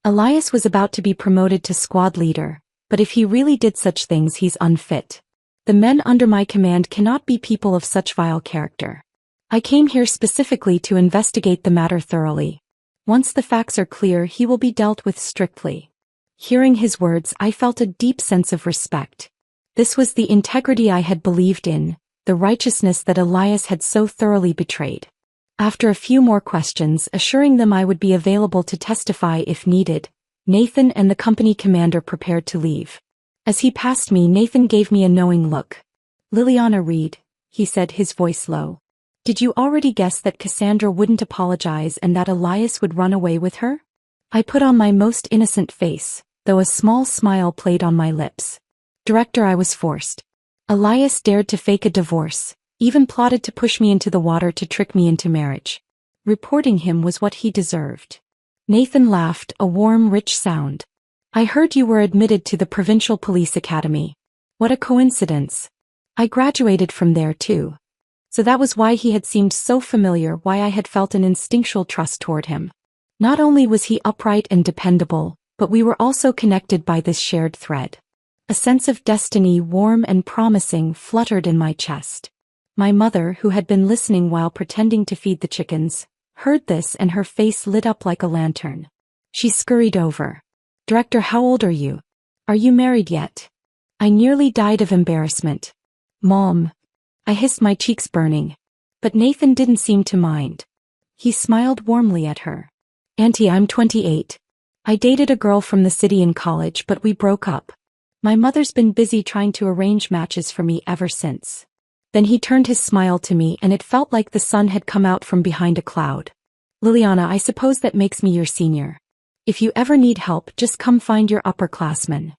Elias was about to be promoted to squad leader, but if he really did such things, he's unfit. The men under my command cannot be people of such vile character. I came here specifically to investigate the matter thoroughly. Once the facts are clear, he will be dealt with strictly. Hearing his words, I felt a deep sense of respect. This was the integrity I had believed in, the righteousness that Elias had so thoroughly betrayed. After a few more questions, assuring them I would be available to testify if needed, Nathan and the company commander prepared to leave. As he passed me, Nathan gave me a knowing look. "Liliana Reed," he said, his voice low. "Did you already guess that Cassandra wouldn't apologize and that Elias would run away with her?" I put on my most innocent face, though a small smile played on my lips. "Director, I was forced. Elias dared to fake a divorce, even plotted to push me into the water to trick me into marriage. Reporting him was what he deserved." Nathan laughed, a warm, rich sound. "I heard you were admitted to the Provincial Police Academy. What a coincidence. I graduated from there too." So that was why he had seemed so familiar, why I had felt an instinctual trust toward him. Not only was he upright and dependable, but we were also connected by this shared thread. A sense of destiny, warm and promising, fluttered in my chest. My mother, who had been listening while pretending to feed the chickens, heard this and her face lit up like a lantern. She scurried over. Director, how old are you? Are you married yet? I nearly died of embarrassment. Mom. I hissed, my cheeks burning. But Nathan didn't seem to mind. He smiled warmly at her. Auntie, I'm 28. I dated a girl from the city in college, but we broke up. My mother's been busy trying to arrange matches for me ever since. Then he turned his smile to me, and it felt like the sun had come out from behind a cloud. Liliana, I suppose that makes me your senior. If you ever need help, just come find your upperclassmen.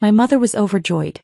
My mother was overjoyed.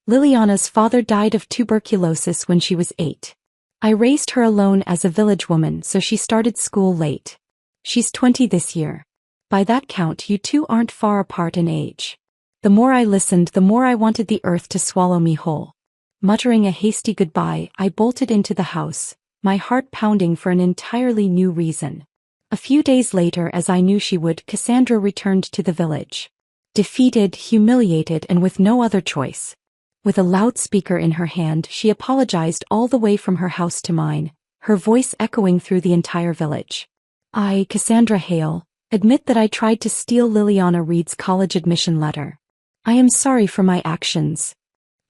Liliana's father died of tuberculosis when she was 8. I raised her alone as a village woman, so she started school late. She's 20 this year. By that count, you two aren't far apart in age. The more I listened, the more I wanted the earth to swallow me whole. Muttering a hasty goodbye, I bolted into the house, my heart pounding for an entirely new reason. A few days later, as I knew she would, Cassandra returned to the village. Defeated, humiliated, and with no other choice. With a loudspeaker in her hand, she apologized all the way from her house to mine, her voice echoing through the entire village. I, Cassandra Hale, admit that I tried to steal Liliana Reed's college admission letter. I am sorry for my actions.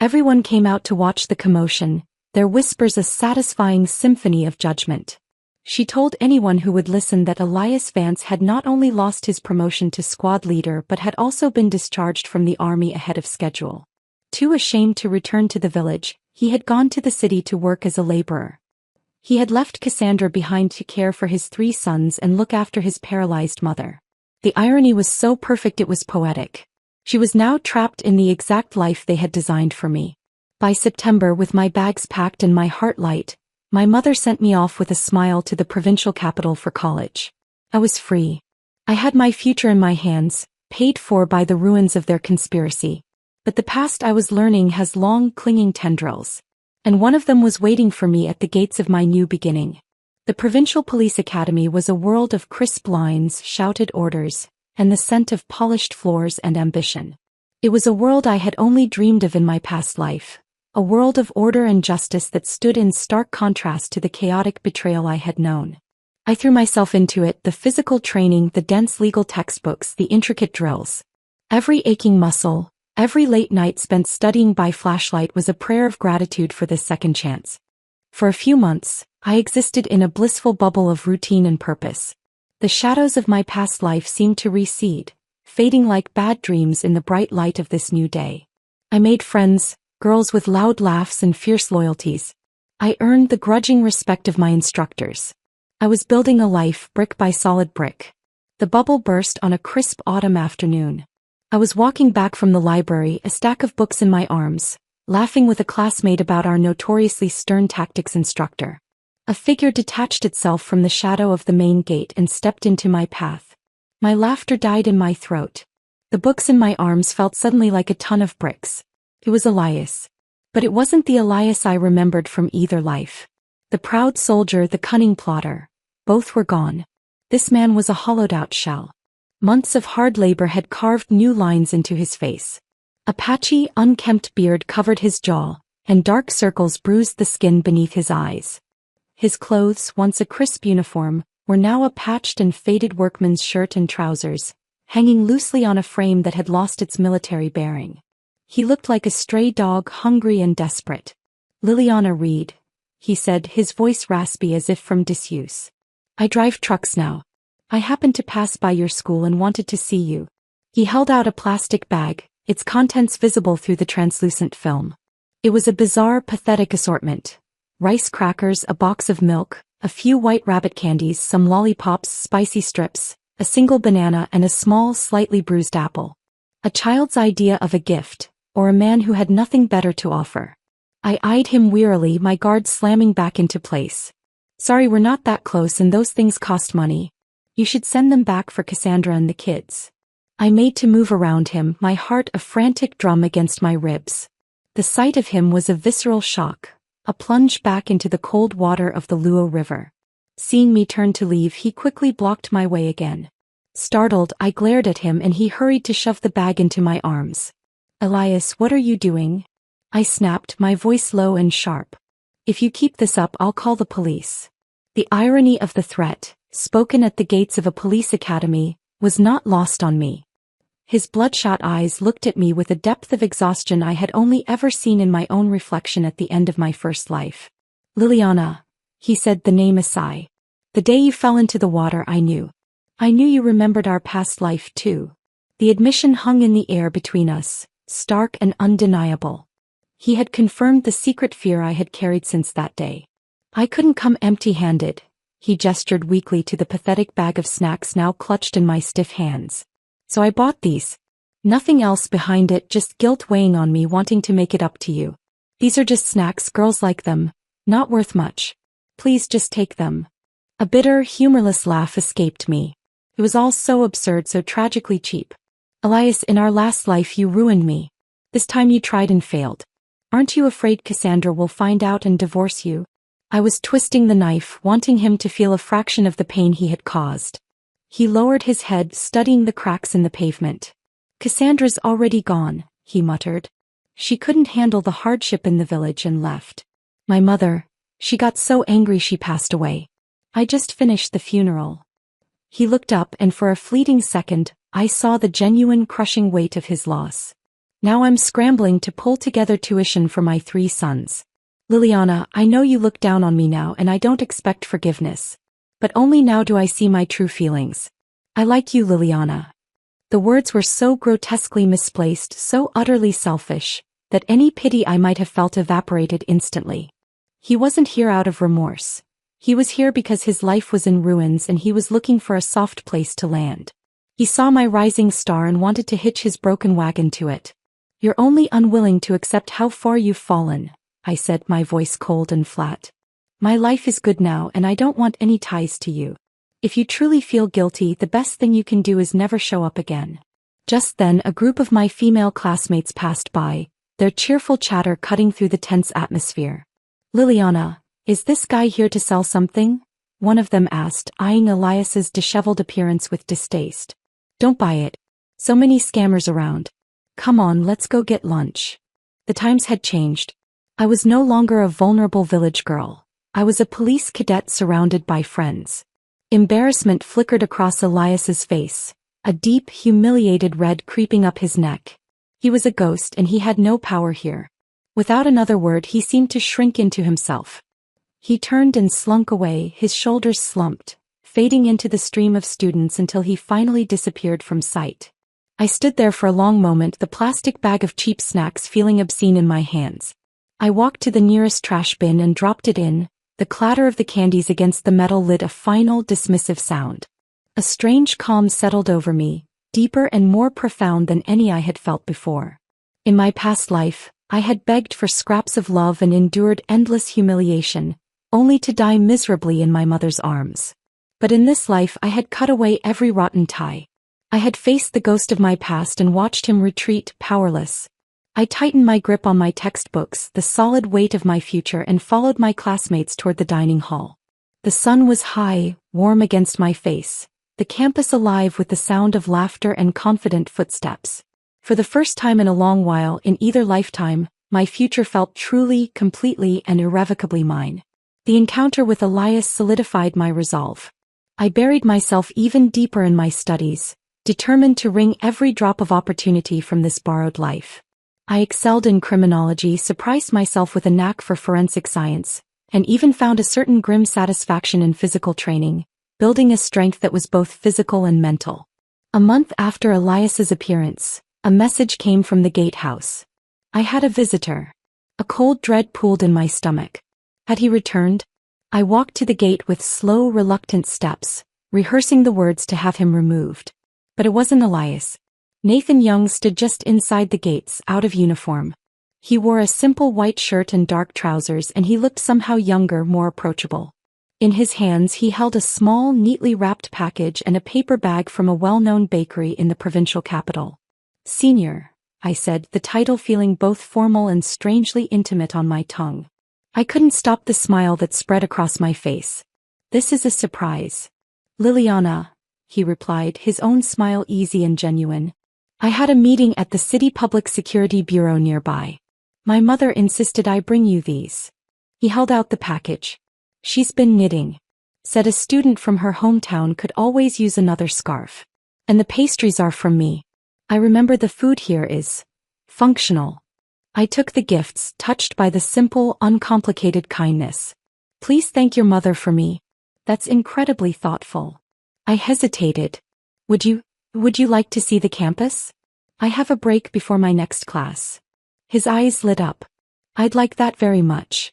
Everyone came out to watch the commotion, their whispers a satisfying symphony of judgment. She told anyone who would listen that Elias Vance had not only lost his promotion to squad leader but had also been discharged from the army ahead of schedule. Too ashamed to return to the village, he had gone to the city to work as a laborer. He had left Cassandra behind to care for his 3 sons and look after his paralyzed mother. The irony was so perfect it was poetic. She was now trapped in the exact life they had designed for me. By September, with my bags packed and my heart light, my mother sent me off with a smile to the provincial capital for college. I was free. I had my future in my hands, paid for by the ruins of their conspiracy. But the past I was learning has long, clinging tendrils. And one of them was waiting for me at the gates of my new beginning. The Provincial Police Academy was a world of crisp lines, shouted orders, and the scent of polished floors and ambition. It was a world I had only dreamed of in my past life. A world of order and justice that stood in stark contrast to the chaotic betrayal I had known. I threw myself into it, the physical training, the dense legal textbooks, the intricate drills. Every aching muscle, every late night spent studying by flashlight was a prayer of gratitude for this second chance. For a few months, I existed in a blissful bubble of routine and purpose. The shadows of my past life seemed to recede, fading like bad dreams in the bright light of this new day. I made friends, girls with loud laughs and fierce loyalties. I earned the grudging respect of my instructors. I was building a life brick by solid brick. The bubble burst on a crisp autumn afternoon. I was walking back from the library, a stack of books in my arms, laughing with a classmate about our notoriously stern tactics instructor. A figure detached itself from the shadow of the main gate and stepped into my path. My laughter died in my throat. The books in my arms felt suddenly like a ton of bricks. It was Elias. But it wasn't the Elias I remembered from either life. The proud soldier, the cunning plotter. Both were gone. This man was a hollowed-out shell. Months of hard labor had carved new lines into his face. A patchy, unkempt beard covered his jaw, and dark circles bruised the skin beneath his eyes. His clothes, once a crisp uniform, were now a patched and faded workman's shirt and trousers, hanging loosely on a frame that had lost its military bearing. He looked like a stray dog, hungry and desperate. Liliana Reed, he said, his voice raspy as if from disuse. I drive trucks now. I happened to pass by your school and wanted to see you. He held out a plastic bag, its contents visible through the translucent film. It was a bizarre, pathetic assortment. Rice crackers, a box of milk, a few white rabbit candies, some lollipops, spicy strips, a single banana and a small, slightly bruised apple. A child's idea of a gift, or a man who had nothing better to offer. I eyed him wearily, my guard slamming back into place. Sorry, we're not that close and those things cost money. You should send them back for Cassandra and the kids. I made to move around him, my heart a frantic drum against my ribs. The sight of him was a visceral shock, a plunge back into the cold water of the Luo River. Seeing me turn to leave, he quickly blocked my way again. Startled, I glared at him and he hurried to shove the bag into my arms. Elias, what are you doing? I snapped, my voice low and sharp. If you keep this up, I'll call the police. The irony of the threat, spoken at the gates of a police academy, was not lost on me. His bloodshot eyes looked at me with a depth of exhaustion I had only ever seen in my own reflection at the end of my first life. Liliana, he said, the name a sigh. The day you fell into the water I knew. I knew you remembered our past life too. The admission hung in the air between us, stark and undeniable. He had confirmed the secret fear I had carried since that day. I couldn't come empty-handed. He gestured weakly to the pathetic bag of snacks now clutched in my stiff hands. So I bought these. Nothing else behind it, just guilt weighing on me wanting to make it up to you. These are just snacks, girls like them. Not worth much. Please just take them. A bitter, humorless laugh escaped me. It was all so absurd, so tragically cheap. Elias, in our last life you ruined me. This time you tried and failed. Aren't you afraid Cassandra will find out and divorce you? I was twisting the knife, wanting him to feel a fraction of the pain he had caused. He lowered his head, studying the cracks in the pavement. Cassandra's already gone, he muttered. She couldn't handle the hardship in the village and left. My mother, she got so angry she passed away. I just finished the funeral. He looked up and for a fleeting second, I saw the genuine crushing weight of his loss. Now I'm scrambling to pull together tuition for my 3 sons. Liliana, I know you look down on me now and I don't expect forgiveness. But only now do I see my true feelings. I like you, Liliana. The words were so grotesquely misplaced, so utterly selfish, that any pity I might have felt evaporated instantly. He wasn't here out of remorse. He was here because his life was in ruins and he was looking for a soft place to land. He saw my rising star and wanted to hitch his broken wagon to it. You're only unwilling to accept how far you've fallen, I said, my voice cold and flat. My life is good now and I don't want any ties to you. If you truly feel guilty, the best thing you can do is never show up again. Just then a group of my female classmates passed by, their cheerful chatter cutting through the tense atmosphere. Liliana, is this guy here to sell something? One of them asked, eyeing Elias's disheveled appearance with distaste. Don't buy it. So many scammers around. Come on, let's go get lunch. The times had changed. I was no longer a vulnerable village girl. I was a police cadet surrounded by friends. Embarrassment flickered across Elias's face, a deep, humiliated red creeping up his neck. He was a ghost and he had no power here. Without another word, he seemed to shrink into himself. He turned and slunk away, his shoulders slumped, fading into the stream of students until he finally disappeared from sight. I stood there for a long moment, the plastic bag of cheap snacks feeling obscene in my hands. I walked to the nearest trash bin and dropped it in. The clatter of the candies against the metal lid a final, dismissive sound. A strange calm settled over me, deeper and more profound than any I had felt before. In my past life, I had begged for scraps of love and endured endless humiliation, only to die miserably in my mother's arms. But in this life I had cut away every rotten tie. I had faced the ghost of my past and watched him retreat, powerless. I tightened my grip on my textbooks, the solid weight of my future, and followed my classmates toward the dining hall. The sun was high, warm against my face, the campus alive with the sound of laughter and confident footsteps. For the first time in a long while, in either lifetime, my future felt truly, completely, and irrevocably mine. The encounter with Elias solidified my resolve. I buried myself even deeper in my studies, determined to wring every drop of opportunity from this borrowed life. I excelled in criminology, surprised myself with a knack for forensic science, and even found a certain grim satisfaction in physical training, building a strength that was both physical and mental. A month after Elias's appearance, a message came from the gatehouse. I had a visitor. A cold dread pooled in my stomach. Had he returned? I walked to the gate with slow, reluctant steps, rehearsing the words to have him removed. But it wasn't Elias. Nathan Young stood just inside the gates, out of uniform. He wore a simple white shirt and dark trousers, and he looked somehow younger, more approachable. In his hands he held a small, neatly wrapped package and a paper bag from a well-known bakery in the provincial capital. "Senior," I said, the title feeling both formal and strangely intimate on my tongue. I couldn't stop the smile that spread across my face. "This is a surprise." "Liliana," he replied, his own smile easy and genuine. "I had a meeting at the City Public Security Bureau nearby. My mother insisted I bring you these." He held out the package. "She's been knitting. Said a student from her hometown could always use another scarf. And the pastries are from me." I remember the food here is functional. I took the gifts, touched by the simple, uncomplicated kindness. Please thank your mother for me. That's incredibly thoughtful. I hesitated. Would you like to see the campus? I have a break before my next class. His eyes lit up. I'd like that very much.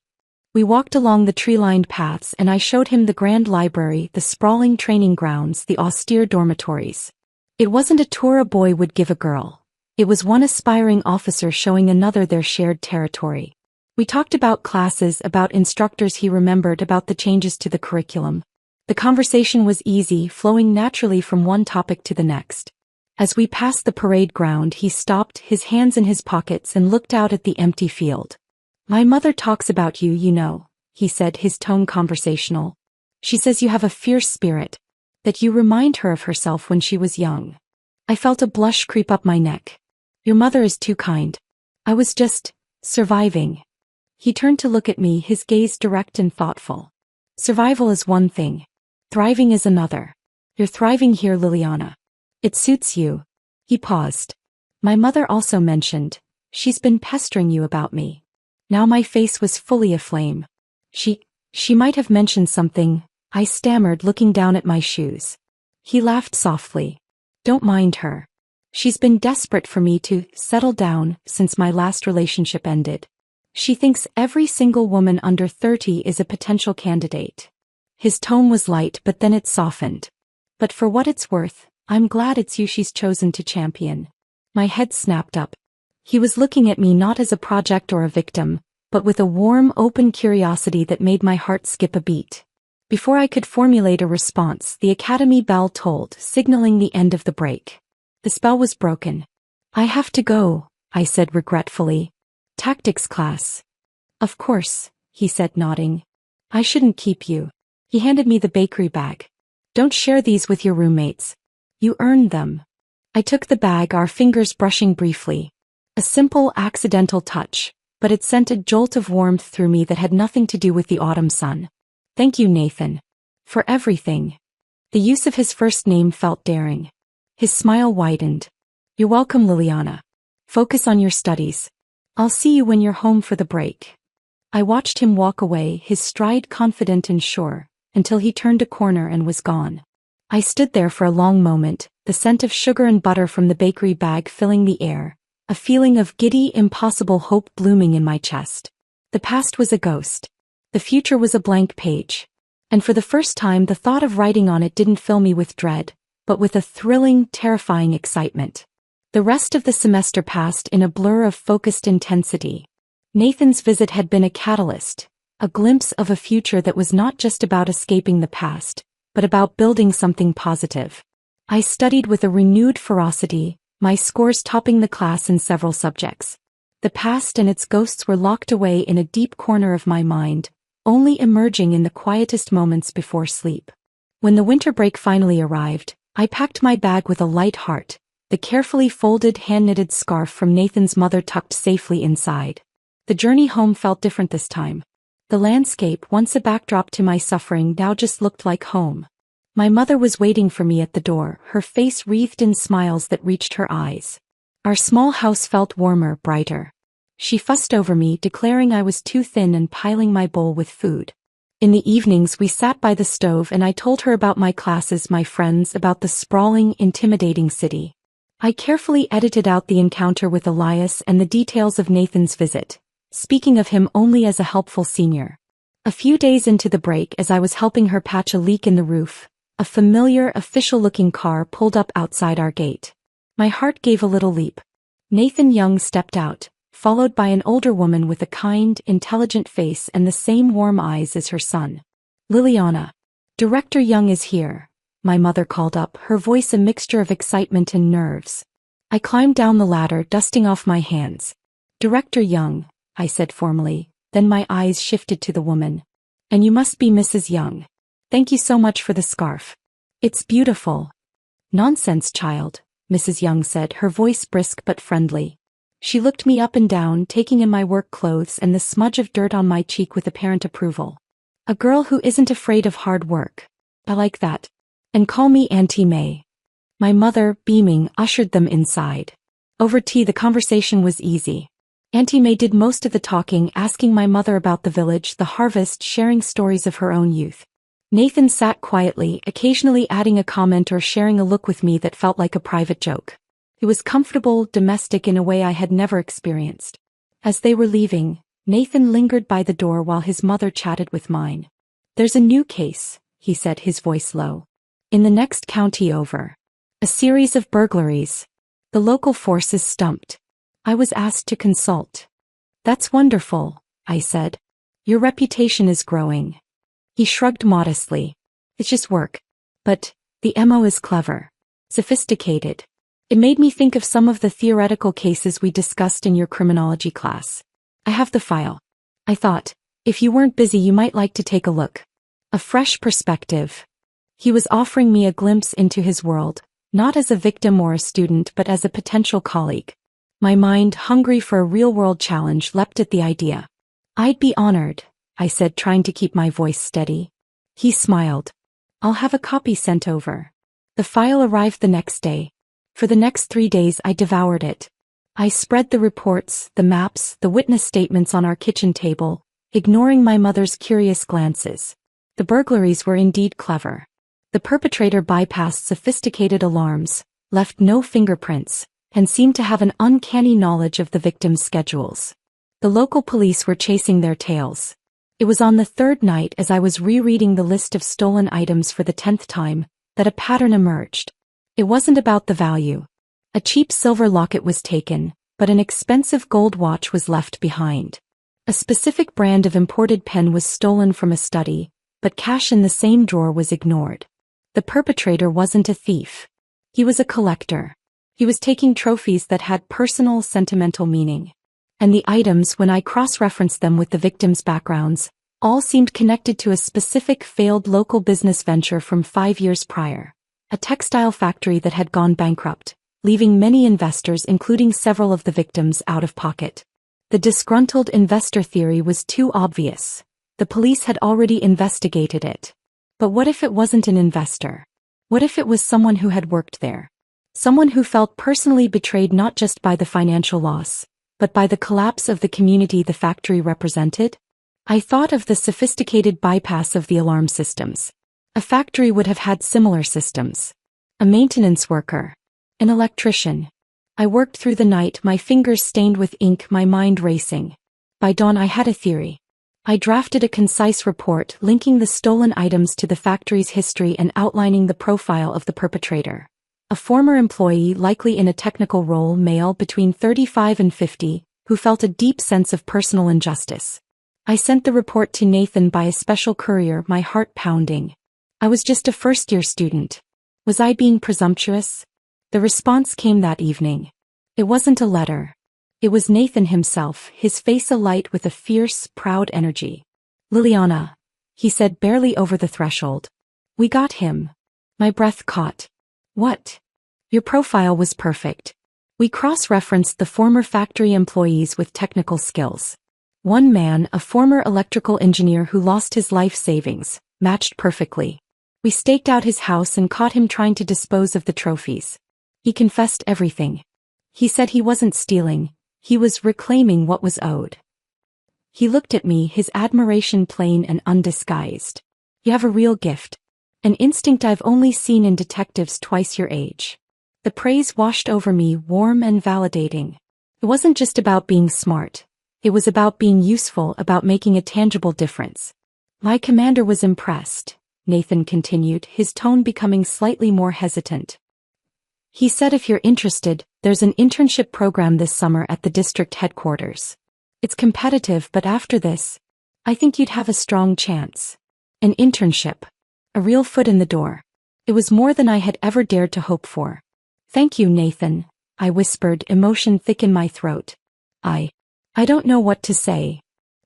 We walked along the tree-lined paths and I showed him the grand library, the sprawling training grounds, the austere dormitories. It wasn't a tour a boy would give a girl. It was one aspiring officer showing another their shared territory. We talked about classes, about instructors he remembered, about the changes to the curriculum. The conversation was easy, flowing naturally from one topic to the next. As we passed the parade ground, he stopped, his hands in his pockets, and looked out at the empty field. My mother talks about you, you know, he said, his tone conversational. She says you have a fierce spirit, that you remind her of herself when she was young. I felt a blush creep up my neck. Your mother is too kind. I was just surviving. He turned to look at me, his gaze direct and thoughtful. Survival is one thing. Thriving is another. You're thriving here, Liliana. It suits you. He paused. My mother also mentioned, she's been pestering you about me. Now my face was fully aflame. She might have mentioned something, I stammered, looking down at my shoes. He laughed softly. Don't mind her. She's been desperate for me to settle down since my last relationship ended. She thinks every single woman under 30 is a potential candidate. His tone was light, but then it softened. But for what it's worth, I'm glad it's you she's chosen to champion. My head snapped up. He was looking at me not as a project or a victim, but with a warm, open curiosity that made my heart skip a beat. Before I could formulate a response, the academy bell tolled, signaling the end of the break. The spell was broken. I have to go, I said regretfully. Tactics class. Of course, he said, nodding. I shouldn't keep you. He handed me the bakery bag. Don't share these with your roommates. You earned them. I took the bag, our fingers brushing briefly. A simple, accidental touch, but it sent a jolt of warmth through me that had nothing to do with the autumn sun. Thank you, Nathan. For everything. The use of his first name felt daring. His smile widened. You're welcome, Liliana. Focus on your studies. I'll see you when you're home for the break. I watched him walk away, his stride confident and sure, until he turned a corner and was gone. I stood there for a long moment, the scent of sugar and butter from the bakery bag filling the air, a feeling of giddy, impossible hope blooming in my chest. The past was a ghost. The future was a blank page. And for the first time, the thought of writing on it didn't fill me with dread, but with a thrilling, terrifying excitement. The rest of the semester passed in a blur of focused intensity. Nathan's visit had been a catalyst, a glimpse of a future that was not just about escaping the past, but about building something positive. I studied with a renewed ferocity, my scores topping the class in several subjects. The past and its ghosts were locked away in a deep corner of my mind, only emerging in the quietest moments before sleep. When the winter break finally arrived, I packed my bag with a light heart, the carefully folded hand-knitted scarf from Nathan's mother tucked safely inside. The journey home felt different this time. The landscape, once a backdrop to my suffering, now just looked like home. My mother was waiting for me at the door, her face wreathed in smiles that reached her eyes. Our small house felt warmer, brighter. She fussed over me, declaring I was too thin and piling my bowl with food. In the evenings we sat by the stove and I told her about my classes, my friends, about the sprawling, intimidating city. I carefully edited out the encounter with Elias and the details of Nathan's visit, speaking of him only as a helpful senior. A few days into the break, as I was helping her patch a leak in the roof, a familiar, official-looking car pulled up outside our gate. My heart gave a little leap. Nathan Young stepped out, followed by an older woman with a kind, intelligent face and the same warm eyes as her son. Liliana. Director Young is here, my mother called up, her voice a mixture of excitement and nerves. I climbed down the ladder, dusting off my hands. Director Young, I said formally, then my eyes shifted to the woman. And you must be Mrs. Young. Thank you so much for the scarf. It's beautiful. Nonsense, child, Mrs. Young said, her voice brisk but friendly. She looked me up and down, taking in my work clothes and the smudge of dirt on my cheek with apparent approval. A girl who isn't afraid of hard work. I like that. And call me Auntie May. My mother, beaming, ushered them inside. Over tea the conversation was easy. Auntie May did most of the talking, asking my mother about the village, the harvest, sharing stories of her own youth. Nathan sat quietly, occasionally adding a comment or sharing a look with me that felt like a private joke. It was comfortable, domestic in a way I had never experienced. As they were leaving, Nathan lingered by the door while his mother chatted with mine. "There's a new case," he said, his voice low. "In the next county over. A series of burglaries. The local force is stumped. I was asked to consult." "That's wonderful," I said. "Your reputation is growing." He shrugged modestly. "It's just work. But the MO is clever. Sophisticated. It made me think of some of the theoretical cases we discussed in your criminology class. I have the file. I thought, if you weren't busy you might like to take a look. A fresh perspective." He was offering me a glimpse into his world, not as a victim or a student but as a potential colleague. My mind, hungry for a real-world challenge, leapt at the idea. "I'd be honored," I said, trying to keep my voice steady. He smiled. "I'll have a copy sent over." The file arrived the next day. For the next 3 days I devoured it. I spread the reports, the maps, the witness statements on our kitchen table, ignoring my mother's curious glances. The burglaries were indeed clever. The perpetrator bypassed sophisticated alarms, left no fingerprints, and seemed to have an uncanny knowledge of the victims' schedules. The local police were chasing their tails. It was on the third night, as I was rereading the list of stolen items for the 10th time, that a pattern emerged. It wasn't about the value. A cheap silver locket was taken, but an expensive gold watch was left behind. A specific brand of imported pen was stolen from a study, but cash in the same drawer was ignored. The perpetrator wasn't a thief. He was a collector. He was taking trophies that had personal, sentimental meaning. And the items, when I cross-referenced them with the victims' backgrounds, all seemed connected to a specific failed local business venture from 5 years prior. A textile factory that had gone bankrupt, leaving many investors, including several of the victims, out of pocket. The disgruntled investor theory was too obvious. The police had already investigated it. But what if it wasn't an investor? What if it was someone who had worked there? Someone who felt personally betrayed not just by the financial loss, but by the collapse of the community the factory represented? I thought of the sophisticated bypass of the alarm systems. A factory would have had similar systems. A maintenance worker. An electrician. I worked through the night, my fingers stained with ink, my mind racing. By dawn I had a theory. I drafted a concise report linking the stolen items to the factory's history and outlining the profile of the perpetrator. A former employee, likely in a technical role, male between 35 and 50, who felt a deep sense of personal injustice. I sent the report to Nathan by a special courier, my heart pounding. I was just a first-year student. Was I being presumptuous? The response came that evening. It wasn't a letter. It was Nathan himself, his face alight with a fierce, proud energy. "Liliana," he said, barely over the threshold. "We got him." My breath caught. "What?" "Your profile was perfect. We cross-referenced the former factory employees with technical skills. One man, a former electrical engineer who lost his life savings, matched perfectly. We staked out his house and caught him trying to dispose of the trophies. He confessed everything. He said he wasn't stealing, he was reclaiming what was owed." He looked at me, his admiration plain and undisguised. "You have a real gift. An instinct I've only seen in detectives twice your age." The praise washed over me, warm and validating. It wasn't just about being smart. It was about being useful, about making a tangible difference. "My commander was impressed," Nathan continued, his tone becoming slightly more hesitant. "He said if you're interested, there's an internship program this summer at the district headquarters. It's competitive, but after this, I think you'd have a strong chance." An internship. A real foot in the door. It was more than I had ever dared to hope for. "Thank you, Nathan," I whispered, emotion thick in my throat. I don't know what to say."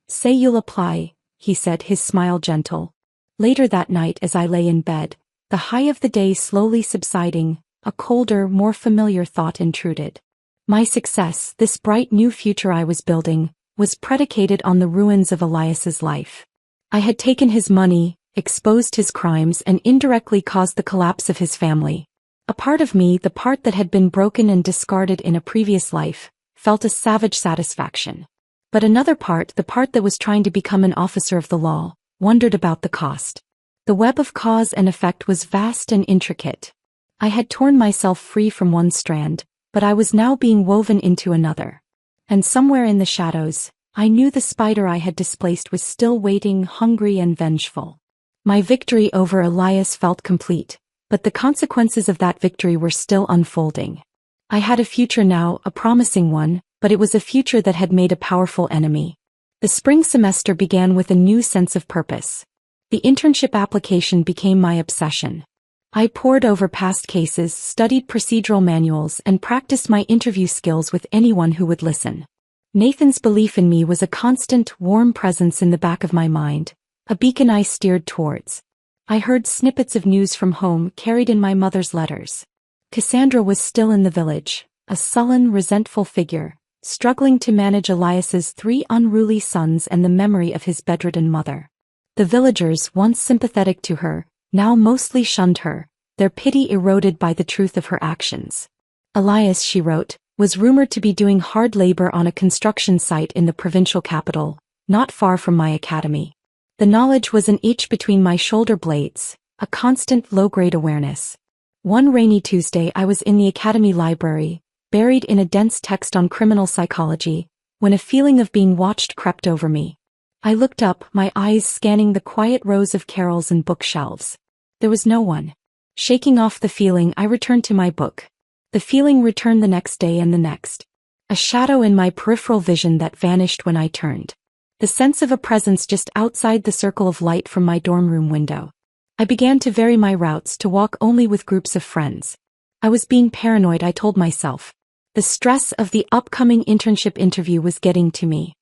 "Say you'll apply," he said, his smile gentle. Later that night, as I lay in bed, the high of the day slowly subsiding, a colder, more familiar thought intruded. My success, this bright new future I was building, was predicated on the ruins of Elias's life. I had taken his money, exposed his crimes, and indirectly caused the collapse of his family. A part of me, the part that had been broken and discarded in a previous life, felt a savage satisfaction. But another part, the part that was trying to become an officer of the law, wondered about the cost. The web of cause and effect was vast and intricate. I had torn myself free from one strand, but I was now being woven into another. And somewhere in the shadows, I knew the spider I had displaced was still waiting, hungry and vengeful. My victory over Elias felt complete, but the consequences of that victory were still unfolding. I had a future now, a promising one, but it was a future that had made a powerful enemy. The spring semester began with a new sense of purpose. The internship application became my obsession. I pored over past cases, studied procedural manuals, and practiced my interview skills with anyone who would listen. Nathan's belief in me was a constant, warm presence in the back of my mind, a beacon I steered towards. I heard snippets of news from home carried in my mother's letters. Cassandra was still in the village, a sullen, resentful figure, struggling to manage Elias's 3 unruly sons and the memory of his bedridden mother. The villagers, once sympathetic to her, now mostly shunned her, their pity eroded by the truth of her actions. Elias, she wrote, was rumored to be doing hard labor on a construction site in the provincial capital, not far from my academy. The knowledge was an itch between my shoulder blades, a constant low-grade awareness. One rainy Tuesday I was in the academy library, buried in a dense text on criminal psychology, when a feeling of being watched crept over me. I looked up, my eyes scanning the quiet rows of carrels and bookshelves. There was no one. Shaking off the feeling, I returned to my book. The feeling returned the next day and the next. A shadow in my peripheral vision that vanished when I turned. The sense of a presence just outside the circle of light from my dorm room window. I began to vary my routes, to walk only with groups of friends. I was being paranoid, I told myself. The stress of the upcoming internship interview was getting to me.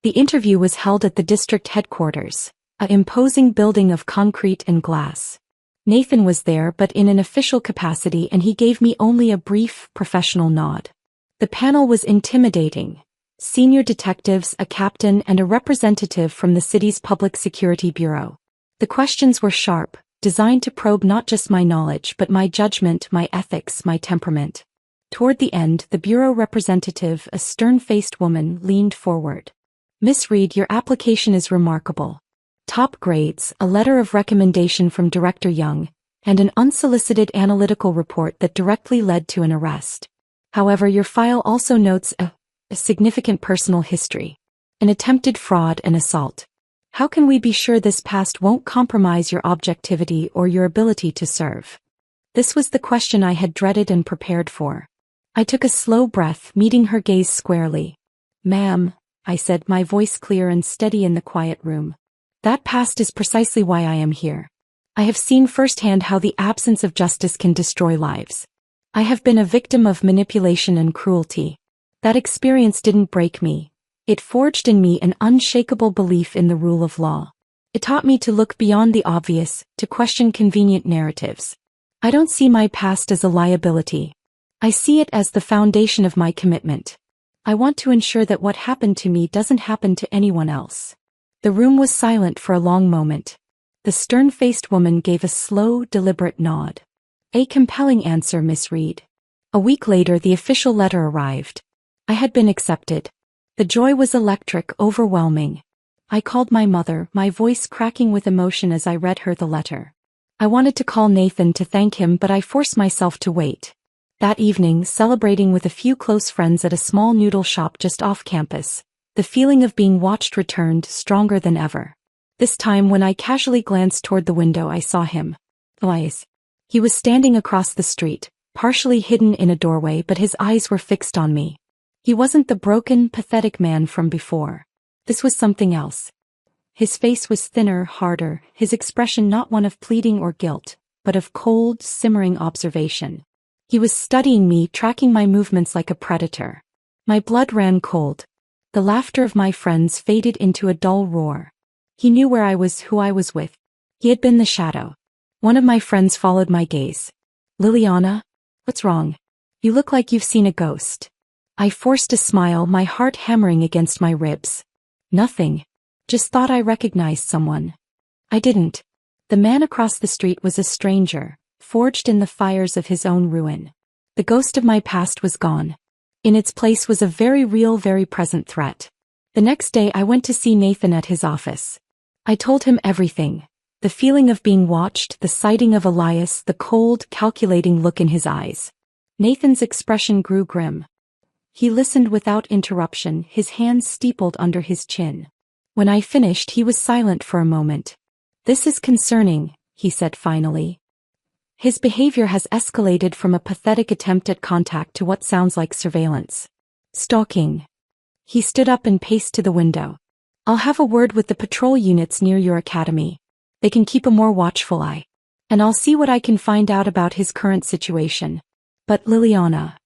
The interview was held at the district headquarters, an imposing building of concrete and glass. Nathan was there, but in an official capacity, and he gave me only a brief, professional nod. The panel was intimidating. Senior detectives, a captain, and a representative from the city's Public Security Bureau. The questions were sharp, designed to probe not just my knowledge but my judgment, my ethics, my temperament. Toward the end, the bureau representative, a stern-faced woman, leaned forward. "Miss Reed, your application is remarkable. Top grades, a letter of recommendation from Director Young, and an unsolicited analytical report that directly led to an arrest. However, your file also notes a significant personal history, an attempted fraud and assault. How can we be sure this past won't compromise your objectivity or your ability to serve?" This was the question I had dreaded and prepared for. I took a slow breath, meeting her gaze squarely. "Ma'am," I said, my voice clear and steady in the quiet room. "That past is precisely why I am here. I have seen firsthand how the absence of justice can destroy lives. I have been a victim of manipulation and cruelty. That experience didn't break me. It forged in me an unshakable belief in the rule of law. It taught me to look beyond the obvious, to question convenient narratives. I don't see my past as a liability. I see it as the foundation of my commitment. I want to ensure that what happened to me doesn't happen to anyone else." The room was silent for a long moment. The stern-faced woman gave a slow, deliberate nod. "A compelling answer, Miss Reed." A week later, the official letter arrived. I had been accepted. The joy was electric, overwhelming. I called my mother, my voice cracking with emotion as I read her the letter. I wanted to call Nathan to thank him, but I forced myself to wait. That evening, celebrating with a few close friends at a small noodle shop just off campus, the feeling of being watched returned, stronger than ever. This time, when I casually glanced toward the window, I saw him. Elias. He was standing across the street, partially hidden in a doorway, but his eyes were fixed on me. He wasn't the broken, pathetic man from before. This was something else. His face was thinner, harder, his expression not one of pleading or guilt, but of cold, simmering observation. He was studying me, tracking my movements like a predator. My blood ran cold. The laughter of my friends faded into a dull roar. He knew where I was, who I was with. He had been the shadow. One of my friends followed my gaze. "Liliana? What's wrong? You look like you've seen a ghost." I forced a smile, my heart hammering against my ribs. "Nothing. Just thought I recognized someone." I didn't. The man across the street was a stranger, forged in the fires of his own ruin. The ghost of my past was gone. In its place was a very real, very present threat. The next day I went to see Nathan at his office. I told him everything. The feeling of being watched, the sighting of Elias, the cold, calculating look in his eyes. Nathan's expression grew grim. He listened without interruption, his hands steepled under his chin. When I finished, he was silent for a moment. "This is concerning," he said finally. "His behavior has escalated from a pathetic attempt at contact to what sounds like surveillance. Stalking." He stood up and paced to the window. "I'll have a word with the patrol units near your academy. They can keep a more watchful eye. And I'll see what I can find out about his current situation. But Liliana..."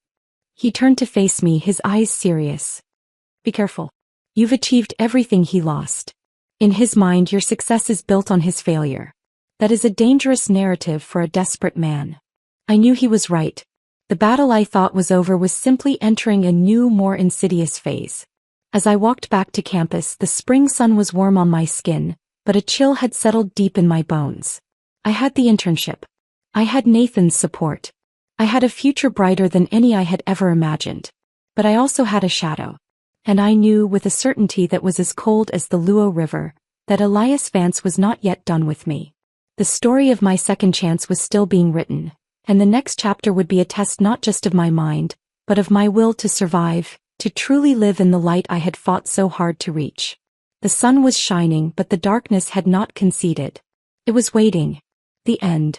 He turned to face me, his eyes serious. "Be careful. You've achieved everything he lost. In his mind, your success is built on his failure. That is a dangerous narrative for a desperate man." I knew he was right. The battle I thought was over was simply entering a new, more insidious phase. As I walked back to campus, the spring sun was warm on my skin, but a chill had settled deep in my bones. I had the internship. I had Nathan's support. I had a future brighter than any I had ever imagined. But I also had a shadow. And I knew with a certainty that was as cold as the Luo River, that Elias Vance was not yet done with me. The story of my second chance was still being written, and the next chapter would be a test not just of my mind, but of my will to survive, to truly live in the light I had fought so hard to reach. The sun was shining, but the darkness had not conceded. It was waiting. The end.